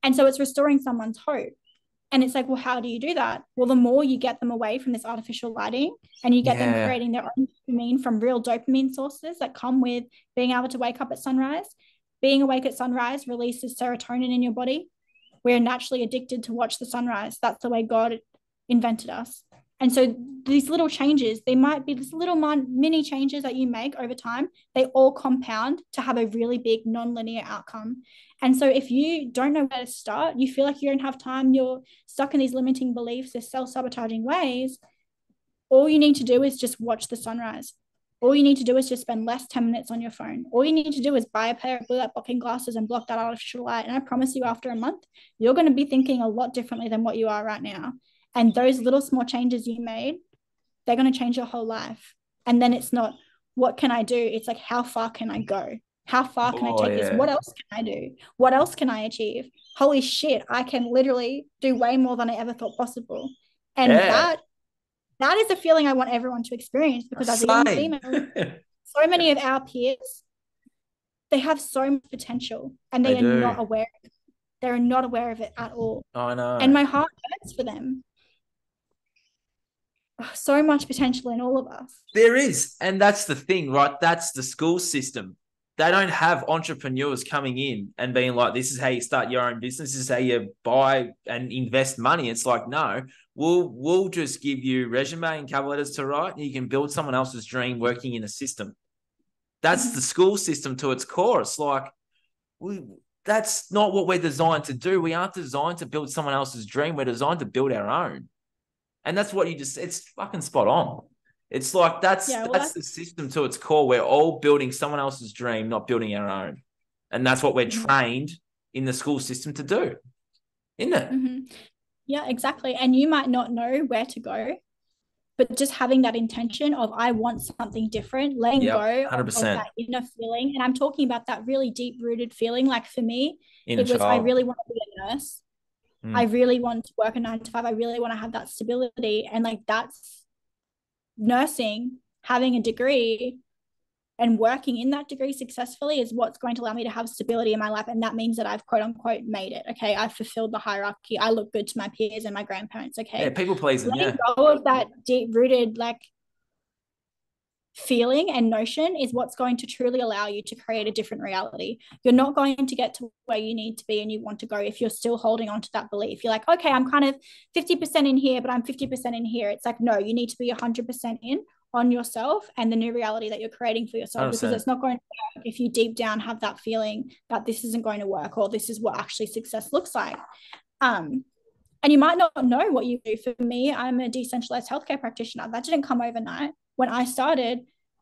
B: And so it's restoring someone's hope. And it's like, well, how do you do that? Well, the more you get them away from this artificial lighting and you get them creating their own dopamine from real dopamine sources that come with being able to wake up at sunrise. Being awake at sunrise releases serotonin in your body. We're naturally addicted to watch the sunrise. That's the way God invented us. And so these little changes, they might be these little mini changes that you make over time. They all compound to have a really big non-linear outcome. And so if you don't know where to start, you feel like you don't have time, you're stuck in these limiting beliefs, these self-sabotaging ways, all you need to do is just watch the sunrise. All you need to do is just spend less 10 minutes on your phone. All you need to do is buy a pair of blue light blocking glasses and block that artificial light. And I promise you, after a month, you're going to be thinking a lot differently than what you are right now. And those little small changes you made, they're going to change your whole life. And then it's not, what can I do? It's like, how far can I go? How far can I take this? What else can I do? What else can I achieve? Holy shit, I can literally do way more than I ever thought possible. And that is a feeling I want everyone to experience, because as a young female, so many of our peers, they have so much potential and they are not aware of it. They're not aware of it at all.
A: I know.
B: And my heart hurts for them. So much potential in all of us.
A: There is. And that's the thing, right? That's the school system. They don't have entrepreneurs coming in and being like, this is how you start your own business. This is how you buy and invest money. It's like, no, we'll just give you resume and cover letters to write, and you can build someone else's dream working in a system. That's the school system to its core. It's like, that's not what we're designed to do. We aren't designed to build someone else's dream. We're designed to build our own. And that's what it's fucking spot on. It's like that's
B: Yeah, well,
A: that's the system to its core. We're all building someone else's dream, not building our own. And that's what we're trained in the school system to do, isn't it?
B: Yeah, exactly. And you might not know where to go, but just having that intention of I want something different, letting
A: Yep,
B: go of
A: 100%.
B: that inner feeling. And I'm talking about that really deep rooted feeling. Like for me,
A: Inner
B: it was I
A: child.
B: really want to be a nurse. I really want to work a 9 to 5. I really want to have that stability. And like that's nursing, having a degree and working in that degree successfully is what's going to allow me to have stability in my life. And that means that I've quote unquote made it. Okay. I've fulfilled the hierarchy. I look good to my peers and my grandparents.
A: Yeah,
B: Okay.
A: people pleasing.
B: Letting
A: Yeah.
B: go of that deep rooted like feeling and notion is what's going to truly allow you to create a different reality. You're not going to get to where you need to be and you want to go if you're still holding on to that belief. You're like, okay, I'm kind of 50% in here, but I'm 50% in here. It's like, no, you need to be 100% in on yourself and the new reality that you're creating for yourself,
A: 100%.
B: because it's not going to work if you deep down have that feeling that this isn't going to work or this is what actually success looks like. And you might not know what you do. For me, I'm a decentralized healthcare practitioner. That didn't come overnight. When I started,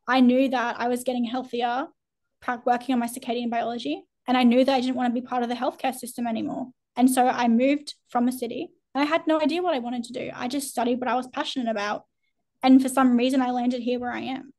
B: I knew that I was getting healthier, working on my circadian biology, and I knew that I didn't want to be part of the healthcare system anymore. And so I moved from a city and I had no idea what I wanted to do. I just studied what I was passionate about. And for some reason, I landed here where I am.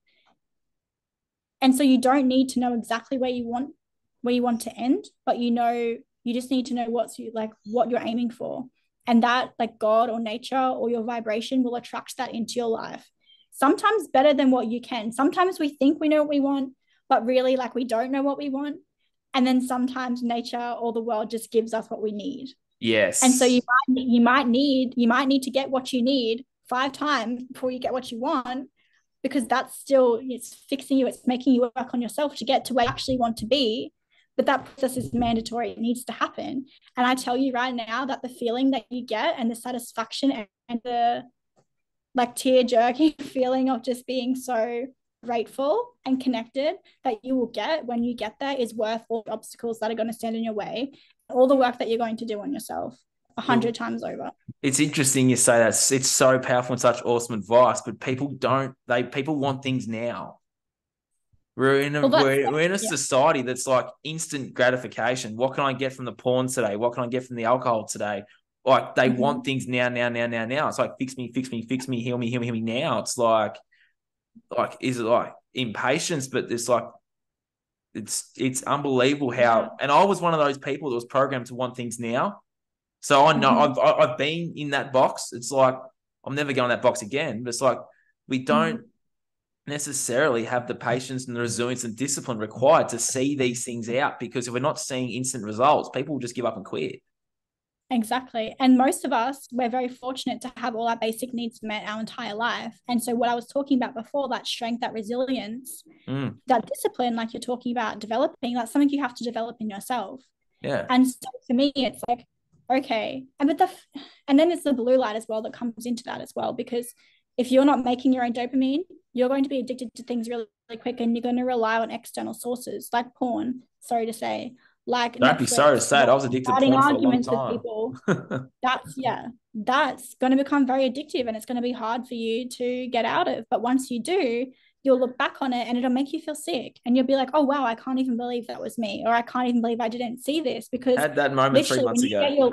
B: And so you don't need to know exactly where you want to end, but you just need to know what you're aiming for. And that like God or nature or your vibration will attract that into your life. Sometimes better than what you can. Sometimes we think we know what we want, but really like we don't know what we want. And then sometimes nature or the world just gives us what we need.
A: Yes.
B: And so you might need to get what you need 5 times before you get what you want, because that's still, it's fixing you, it's making you work on yourself to get to where you actually want to be. But that process is mandatory. It needs to happen. And I tell you right now that the feeling that you get and the satisfaction and the like tear jerking feeling of just being so grateful and connected that you will get when you get there is worth all the obstacles that are going to stand in your way, all the work that you're going to do on yourself 100 times over.
A: It's interesting you say that. It's so powerful and such awesome advice, but people want things now. We're in a society that's like instant gratification. What can I get from the porn today? What can I get from the alcohol today? Like they want things now. It's like fix me, heal me now. It's like is it like impatience? But it's like it's unbelievable how. And I was one of those people that was programmed to want things now. So I know I've been in that box. It's like I'm never going that box again. But it's like we don't necessarily have the patience and the resilience and discipline required to see these things out, because if we're not seeing instant results, people will just give up and quit.
B: Exactly. And most of us, we're very fortunate to have all our basic needs met our entire life. And so what I was talking about before, that strength, that resilience, that discipline, like you're talking about developing, that's something you have to develop in yourself.
A: Yeah.
B: And so for me, it's like, okay. And then it's the blue light as well that comes into that as well, because if you're not making your own dopamine, you're going to be addicted to things really, really quick, and you're going to rely on external sources like porn, sorry to say, like
A: don't
B: Netflix,
A: be sorry to say it. I was addicted to porn for a long time.
B: With people. That's going to become very addictive, and it's going to be hard for you to get out of. But once you do, you'll look back on it and it'll make you feel sick, and you'll be like, oh wow, I can't even believe that was me, or I can't even believe I didn't see this. Because
A: I had that moment 3 months ago.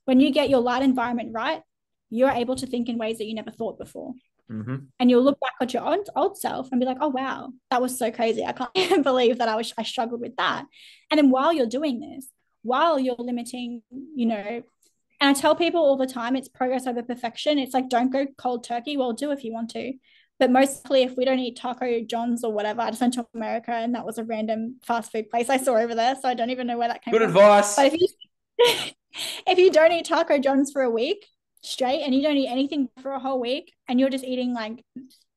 B: When you get your light environment right, you're able to think in ways that you never thought before. And you'll look back at your old self and be like, oh wow, that was so crazy, I can't even believe that I struggled with that. And then while you're doing this, while you're limiting, and I tell people all the time, it's progress over perfection. It's like, don't go cold turkey. Well, do if you want to, but mostly if we don't eat Taco John's or whatever. I just went to America and that was a random fast food place I saw over there, so I don't even know where that came from.
A: Good advice.
B: But if you don't eat Taco John's for a week straight and you don't eat anything for a whole week and you're just eating like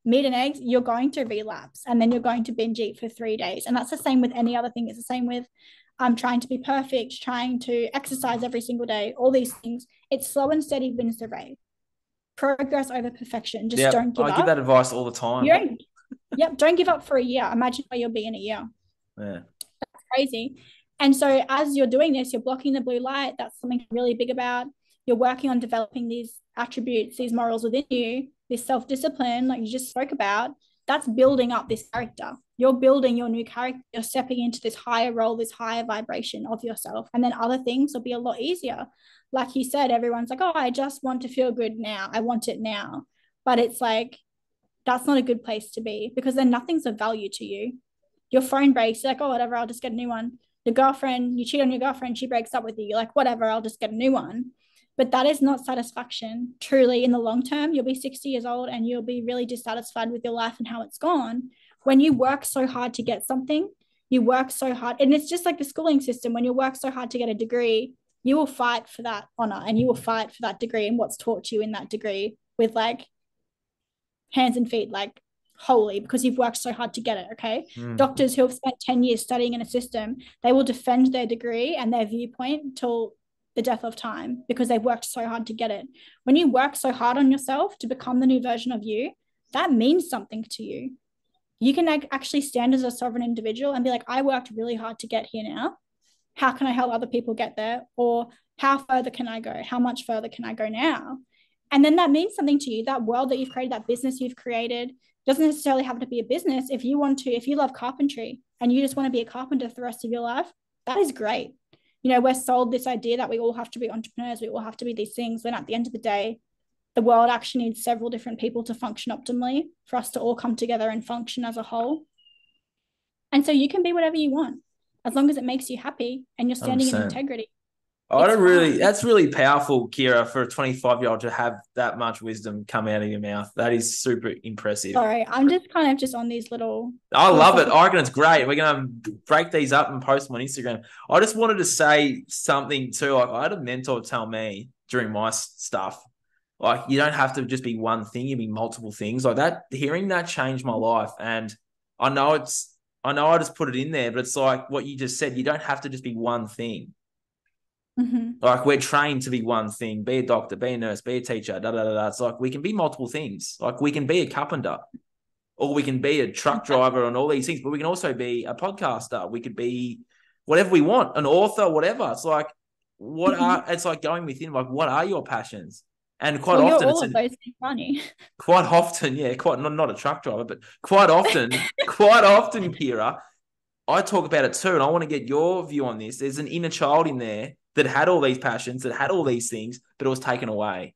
B: meat and eggs, you're going to relapse, and then you're going to binge eat for 3 days. And that's the same with any other thing. It's the same with trying to be perfect, trying to exercise every single day, all these things. It's slow and steady wins the race. Progress over perfection. Just don't give up.
A: I give that advice all the time.
B: Don't give up for a year. Imagine where you'll be in a year.
A: Yeah.
B: That's crazy. And so as you're doing this, you're blocking the blue light. That's something really big about. You're working on developing these attributes, these morals within you. this self-discipline, like you just spoke about, that's building up this character. You're building your new character. You're stepping into this higher role, this higher vibration of yourself. And then other things will be a lot easier. Like you said, everyone's like, oh, I just want to feel good now. I want it now. But it's like, that's not a good place to be, because then nothing's of value to you. Your phone breaks, you're like, oh, whatever, I'll just get a new one. Your girlfriend, you cheat on your girlfriend, she breaks up with you. You're like, whatever, I'll just get a new one. But that is not satisfaction. Truly, in the long term, you'll be 60 years old and you'll be really dissatisfied with your life and how it's gone. When you work so hard to get something, you work so hard. And it's just like the schooling system. When you work so hard to get a degree, you will fight for that honor and you will fight for that degree and what's taught you in that degree with like hands and feet, like wholly, because you've worked so hard to get it. Okay. Doctors who have spent 10 years studying in a system, they will defend their degree and their viewpoint till the death of time, because they've worked so hard to get it. When you work so hard on yourself to become the new version of you, that means something to you. You can actually stand as a sovereign individual and be like, I worked really hard to get here now. How can I help other people get there? Or how further can I go? How much further can I go now? And then that means something to you. That world that you've created, that business you've created, doesn't necessarily have to be a business. If you want to, if you love carpentry and you just want to be a carpenter for the rest of your life, that is great. You know, we're sold this idea that we all have to be entrepreneurs, we all have to be these things, when at the end of the day, the world actually needs several different people to function optimally for us to all come together and function as a whole. And so you can be whatever you want, as long as it makes you happy and you're standing
A: 100%.
B: in integrity.
A: That's really powerful, Kiera, for a 25-year-old to have that much wisdom come out of your mouth. That is super impressive.
B: Sorry, I'm just kind of just on these little.
A: I love it. I reckon it's great. We're going to break these up and post them on Instagram. I just wanted to say something too. Like, I had a mentor tell me during my stuff, like, you don't have to just be one thing, you be multiple things. Like that, hearing that changed my life. And I know I just put it in there, but it's like what you just said, you don't have to just be one thing. Like, we're trained to be one thing, be a doctor, be a nurse, be a teacher, It's like, we can be multiple things. Like, we can be a carpenter, or we can be a truck driver and all these things, but we can also be a podcaster. We could be whatever we want, an author, whatever. It's like, it's like going within, like, what are your passions? And quite often,
B: all of those things, aren't you?
A: Quite often, yeah, not a truck driver, but quite often, Kiera, I talk about it too, and I want to get your view on this. There's an inner child in there that had all these passions, that had all these things, but it was taken away.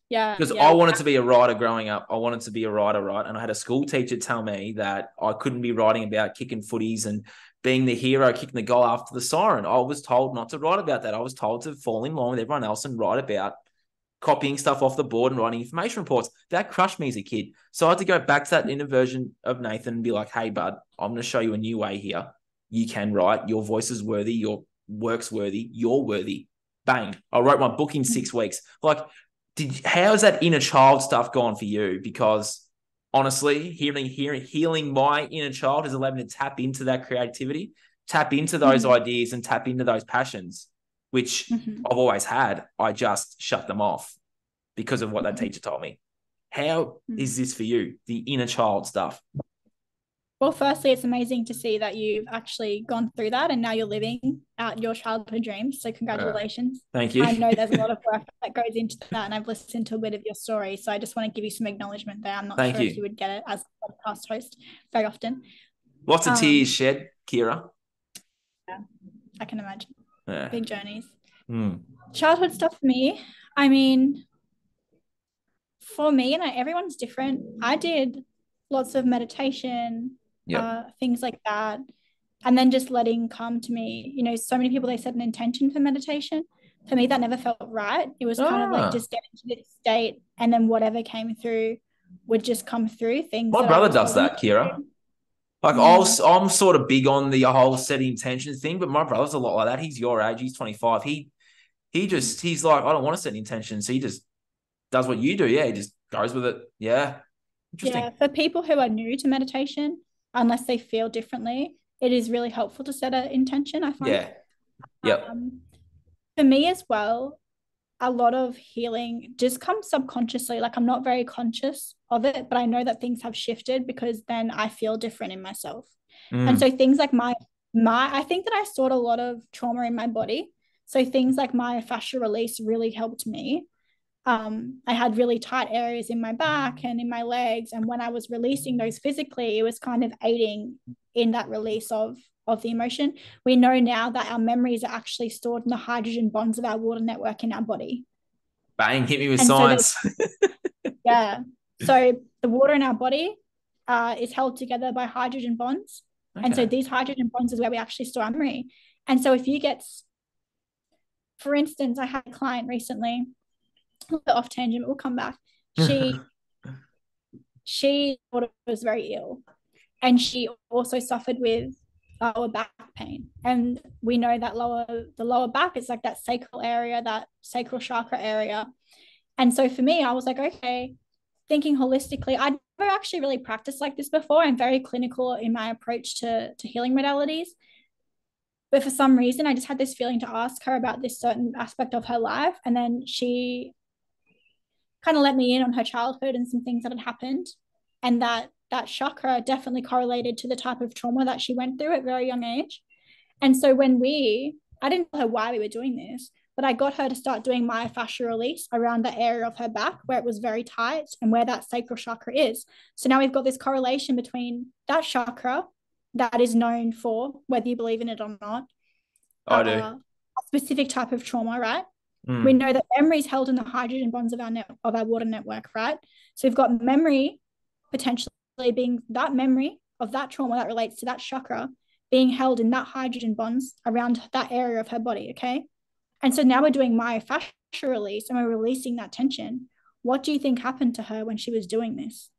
B: Yeah.
A: Because I wanted to be a writer growing up. I wanted to be a writer, right? And I had a school teacher tell me that I couldn't be writing about kicking footies and being the hero, kicking the goal after the siren. I was told not to write about that. I was told to fall in line with everyone else and write about copying stuff off the board and writing information reports. That crushed me as a kid. So I had to go back to that inner version of Nathan and be like, hey, bud, I'm going to show you a new way here. You can write. Your voice is worthy. Your work's worthy. You're worthy. Bang. I wrote my book in 6 weeks. Like, how's that inner child stuff gone for you? Because honestly, healing my inner child has allowed me to tap into that creativity, tap into those ideas, and tap into those passions, which I've always had. I just shut them off because of what that teacher told me. How is this for you, the inner child stuff?
B: Well, firstly, it's amazing to see that you've actually gone through that and now you're living out your childhood dreams. So congratulations.
A: Thank you.
B: I know there's a lot of work that goes into that, and I've listened to a bit of your story. So I just want to give you some acknowledgement there. I'm not sure if you would get it as a podcast host very often.
A: Lots of tears shed, Kiera.
B: Yeah, I can imagine.
A: Yeah.
B: Big journeys. Childhood stuff for me, I mean, for me, and everyone's different. I did lots of meditation, things like that, and then just letting come to me. You know, so many people, they set an intention for meditation. For me, that never felt right. It was kind of like just get into this state, and then whatever came through would just come through. Things.
A: My brother does that, Kiera. Like, I'm sort of big on the whole setting intentions thing, but my brother's a lot like that. He's your age. He's 25. He's like, I don't want to set intentions. So he just does what you do. Yeah, he just goes with it. Yeah. Interesting.
B: Yeah, for people who are new to meditation, unless they feel differently, it is really helpful to set an intention, I find.
A: Yeah. Yep.
B: For me as well, a lot of healing just comes subconsciously. Like, I'm not very conscious of it, but I know that things have shifted because then I feel different in myself. And so things like I think that I stored a lot of trauma in my body. So things like my fascia release really helped me. I had really tight areas in my back and in my legs. And when I was releasing those physically, it was kind of aiding in that release of the emotion. We know now that our memories are actually stored in the hydrogen bonds of our water network in our body.
A: Bang, hit me with
B: And
A: science.
B: yeah. So the water in our body is held together by hydrogen bonds. Okay. And so these hydrogen bonds is where we actually store our memory. And so if you get, for instance, I had a client recently, a little bit off tangent, but we'll come back. She was very ill, and she also suffered with lower back pain. And we know that the lower back is like that sacral area, that sacral chakra area. And so for me, I was like, okay, thinking holistically, I'd never actually really practiced like this before. I'm very clinical in my approach to healing modalities. But for some reason, I just had this feeling to ask her about this certain aspect of her life. And then she kind of let me in on her childhood and some things that had happened. And that chakra definitely correlated to the type of trauma that she went through at a very young age. And so I didn't tell her why we were doing this, but I got her to start doing myofascial release around the area of her back where it was very tight and where that sacral chakra is. So now we've got this correlation between that chakra that is known for, whether you believe in it or not,
A: I do.
B: A specific type of trauma, right? We know that memory is held in the hydrogen bonds of our water network, right? So we've got memory potentially being that memory of that trauma that relates to that chakra being held in that hydrogen bonds around that area of her body, okay? And so now we're doing myofascial release and we're releasing that tension. What do you think happened to her when she was doing this?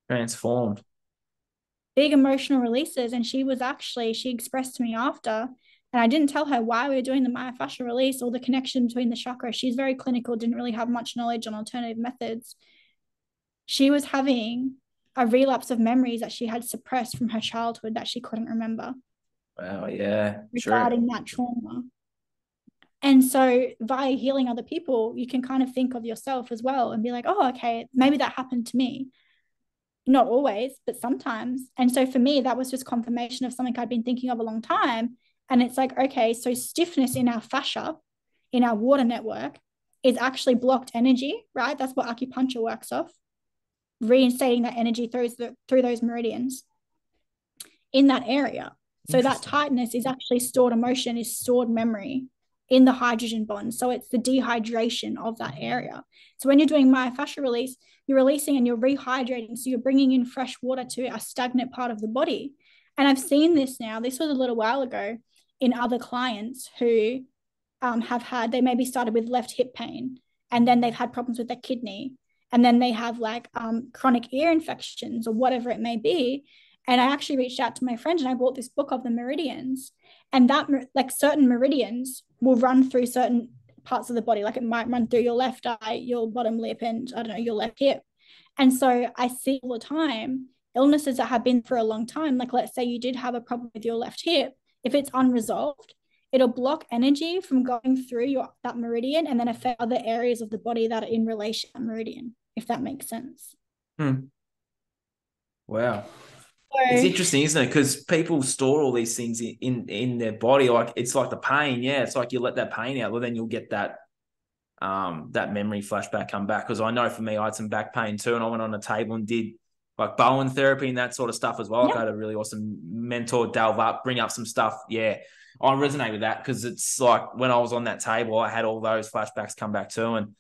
A: Transformed.
B: Big emotional releases. And she expressed to me after, and I didn't tell her why we were doing the myofascial release or the connection between the chakra. She's very clinical, didn't really have much knowledge on alternative methods. She was having a relapse of memories that she had suppressed from her childhood that she couldn't remember.
A: Wow, yeah.
B: Regarding that trauma. And so via healing other people, you can kind of think of yourself as well and be like, oh, okay, maybe that happened to me. Not always, but sometimes. And so for me, that was just confirmation of something I'd been thinking of a long time. And it's like, okay, so stiffness in our fascia, in our water network, is actually blocked energy, right? That's what acupuncture works off, reinstating that energy through those meridians in that area. So that tightness is actually stored emotion, is stored memory in the hydrogen bond. So it's the dehydration of that area. So when you're doing myofascial release, you're releasing and you're rehydrating. So you're bringing in fresh water to a stagnant part of the body. And I've seen this now. This was a little while ago in other clients who they maybe started with left hip pain, and then they've had problems with their kidney, and then they have like chronic ear infections or whatever it may be. And I actually reached out to my friend and I bought this book of the meridians, and that like certain meridians will run through certain parts of the body. Like it might run through your left eye, your bottom lip, and I don't know, your left hip. And so I see all the time illnesses that have been for a long time. Like let's say you did have a problem with your left hip. If it's unresolved, it'll block energy from going through that meridian and then affect other areas of the body that are in relation to that meridian, if that makes sense.
A: Wow. It's interesting, isn't it? Because people store all these things in their body. Like it's like the pain. Yeah, it's like you let that pain out, well, then you'll get that memory flashback come back. Because I know for me, I had some back pain too, and I went on a table and did like Bowen therapy and that sort of stuff as well. Like I had a really awesome mentor bring up some stuff. Yeah, I resonate with that because it's like when I was on that table, I had all those flashbacks come back too. And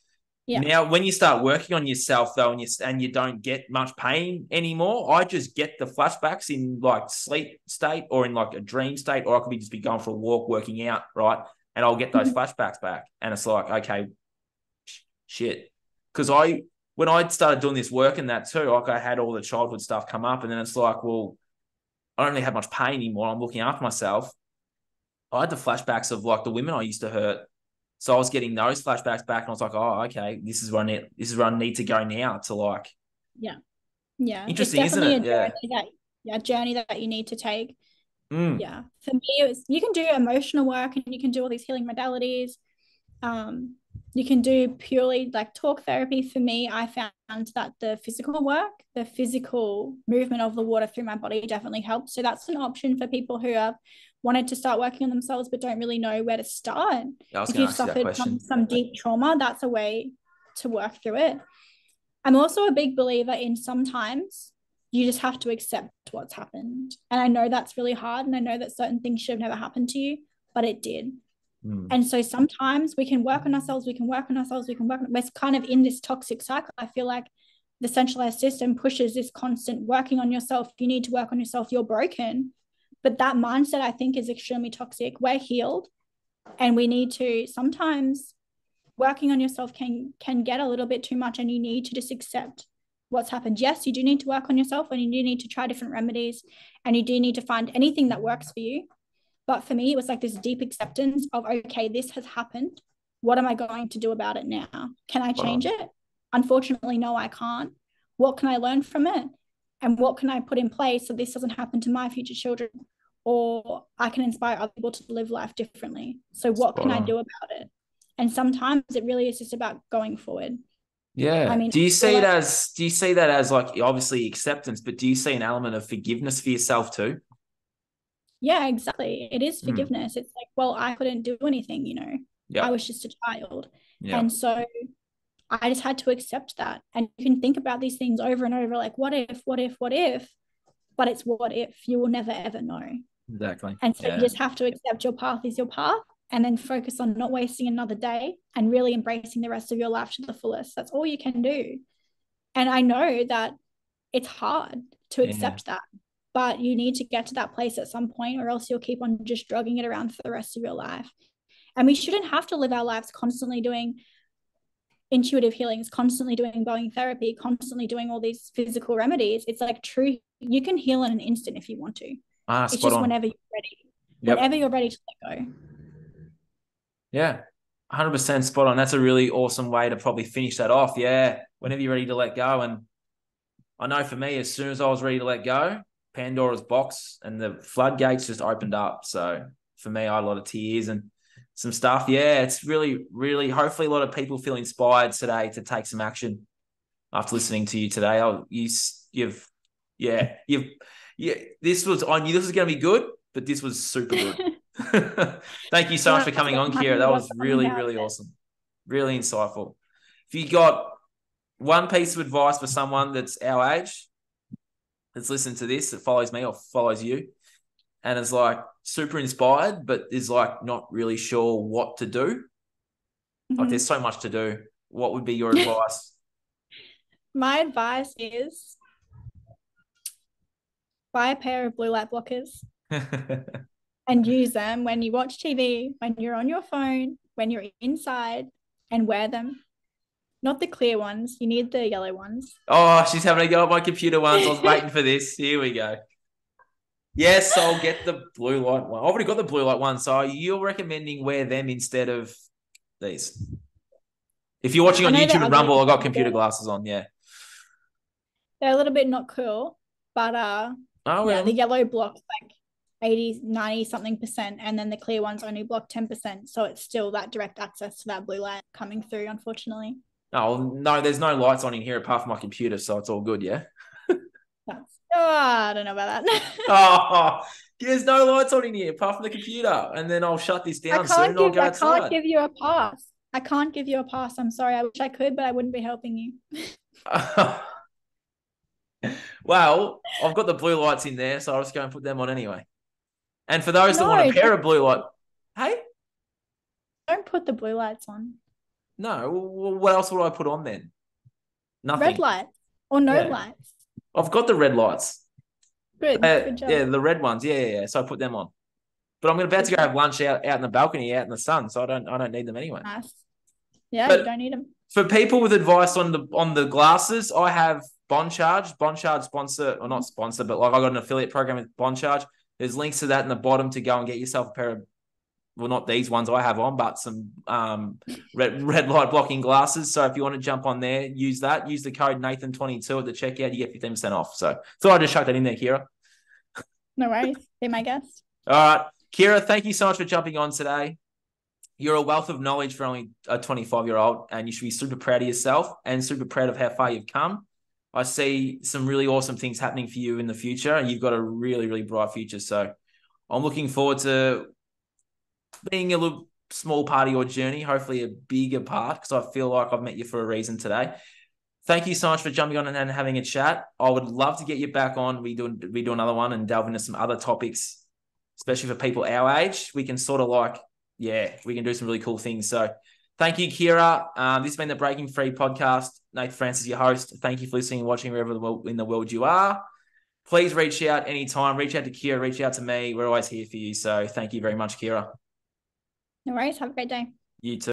A: now when you start working on yourself though, and you don't get much pain anymore, I just get the flashbacks in like sleep state or in like a dream state, or I could just be going for a walk, working out, right? And I'll get those flashbacks back. And it's like, okay, shit. Because when I started doing this work and that too, like I had all the childhood stuff come up, and then it's like, well, I don't really have much pain anymore. I'm looking after myself. I had the flashbacks of like the women I used to hurt. So I was getting those flashbacks back, and I was like, "Oh, okay, this is where I need to go now to like."
B: Yeah.
A: Interesting, isn't it?
B: A journey that you need to take. Yeah. For me, you can do emotional work and you can do all these healing modalities. You can do purely like talk therapy. For me, I found that the physical work, the physical movement of the water through my body definitely helps. So that's an option for people who have wanted to start working on themselves but don't really know where to start.
A: I was
B: if
A: going
B: you've
A: to ask you that
B: suffered
A: question.
B: some deep trauma, that's a way to work through it. I'm also a big believer in sometimes you just have to accept what's happened. And I know that's really hard. And I know that certain things should have never happened to you, but it did. And so sometimes we can work on ourselves, we're kind of in this toxic cycle. I feel like the centralized system pushes this constant working on yourself. You need to work on yourself. You're broken. But that mindset, I think, is extremely toxic. We're healed. And we need to sometimes working on yourself can get a little bit too much, and you need to just accept what's happened. Yes, you do need to work on yourself, and you do need to try different remedies, and you do need to find anything that works for you. But for me, it was like this deep acceptance of, okay, this has happened. What am I going to do about it now? Can I change it? Unfortunately, no, I can't. What can I learn from it? And what can I put in place so this doesn't happen to my future children? Or I can inspire other people to live life differently. So what can I do about it? And sometimes it really is just about going forward.
A: Yeah. I mean, do you see that as like obviously acceptance, but do you see an element of forgiveness for yourself too?
B: Yeah, exactly. It is forgiveness. It's like, well, I couldn't do anything,
A: Yep.
B: I was just a child.
A: Yep.
B: And so I just had to accept that. And you can think about these things over and over, like, what if, but it's what if. You will never, ever know.
A: Exactly.
B: And so you just have to accept your path is your path, and then focus on not wasting another day and really embracing the rest of your life to the fullest. That's all you can do. And I know that it's hard to accept that, but you need to get to that place at some point, or else you'll keep on just drugging it around for the rest of your life. And we shouldn't have to live our lives constantly doing intuitive healings, constantly doing bowing therapy, constantly doing all these physical remedies. It's like true, you can heal in an instant if you want to. It's just whenever you're ready. Whenever you're ready to let go.
A: Yeah, 100% spot on. That's a really awesome way to probably finish that off. Yeah, whenever you're ready to let go. And I know for me, as soon as I was ready to let go, Pandora's box and the floodgates just opened up. So for me, I had a lot of tears and some stuff. Yeah, it's really, really, hopefully a lot of people feel inspired today to take some action after listening to you today. I knew this was going to be good, but this was super good. Thank you so much for coming on, Kiera. That was really, really awesome. Really insightful. If you got one piece of advice for someone that's our age, that's listening to this, that follows me or follows you, and is like super inspired, but is like not really sure what to do. Like there's so much to do. What would be your advice?
B: My advice is buy a pair of blue light blockers and use them when you watch TV, when you're on your phone, when you're inside, and wear them. Not the clear ones. You need the yellow ones.
A: Oh, she's having a go at my computer ones. I was waiting for this. Here we go. Yes, I'll get the blue light one. I've already got the blue light one, so you're recommending wear them instead of these. If you're watching on YouTube and Rumble, I've got computer glasses on, yeah.
B: They're a little bit not cool, but the yellow blocks like 80, 90 something %, and then the clear ones only block 10%. So it's still that direct access to that blue light coming through, unfortunately.
A: Oh, no, there's no lights on in here apart from my computer, so it's all good, yeah?
B: I don't know about that.
A: There's no lights on in here apart from the computer, and then I'll shut this down soon and I'll go outside.
B: I can't give you a pass. I can't give you a pass. I'm sorry. I wish I could, but I wouldn't be helping you.
A: Well, I've got the blue lights in there, so I'll just go and put them on anyway. And for those that want a pair of blue light, hey?
B: Don't put the blue lights on.
A: No, well, what else would I put on then? Nothing.
B: Red lights or no lights.
A: I've got the red lights.
B: Good job.
A: Yeah, the red ones. Yeah. So I put them on. But I'm about to go have lunch out in the balcony, out in the sun, so I don't need them anyway.
B: Nice. Yeah, but you don't need them.
A: For people with advice on the glasses, I have BonCharge. BonCharge sponsor, or not sponsor, but like I got an affiliate program with BonCharge. There's links to that in the bottom to go and get yourself a pair of, well, not these ones I have on, but some red light blocking glasses. So if you want to jump on there, use that. Use the code Nathan22 at the checkout. You get 15% off. So I just chucked that in there, Kiera.
B: No worries. Be my guest.
A: All right. Kiera, thank you so much for jumping on today. You're a wealth of knowledge for only a 25-year-old, and you should be super proud of yourself and super proud of how far you've come. I see some really awesome things happening for you in the future, and you've got a really, really bright future. So I'm looking forward to being small part of your journey, hopefully a bigger part, because I feel like I've met you for a reason today. Thank you so much for jumping on and having a chat. I would love to get you back on. We do another one and delve into some other topics, especially for people our age. We can sort of we can do some really cool things. So thank you, Kiera. This has been the Breaking Free podcast. Nathan Francis, your host. Thank you for listening and watching wherever in the world you are. Please reach out anytime. Reach out to Kiera. Reach out to me. We're always here for you. So thank you very much, Kiera.
B: No worries. Have a great day.
A: You too.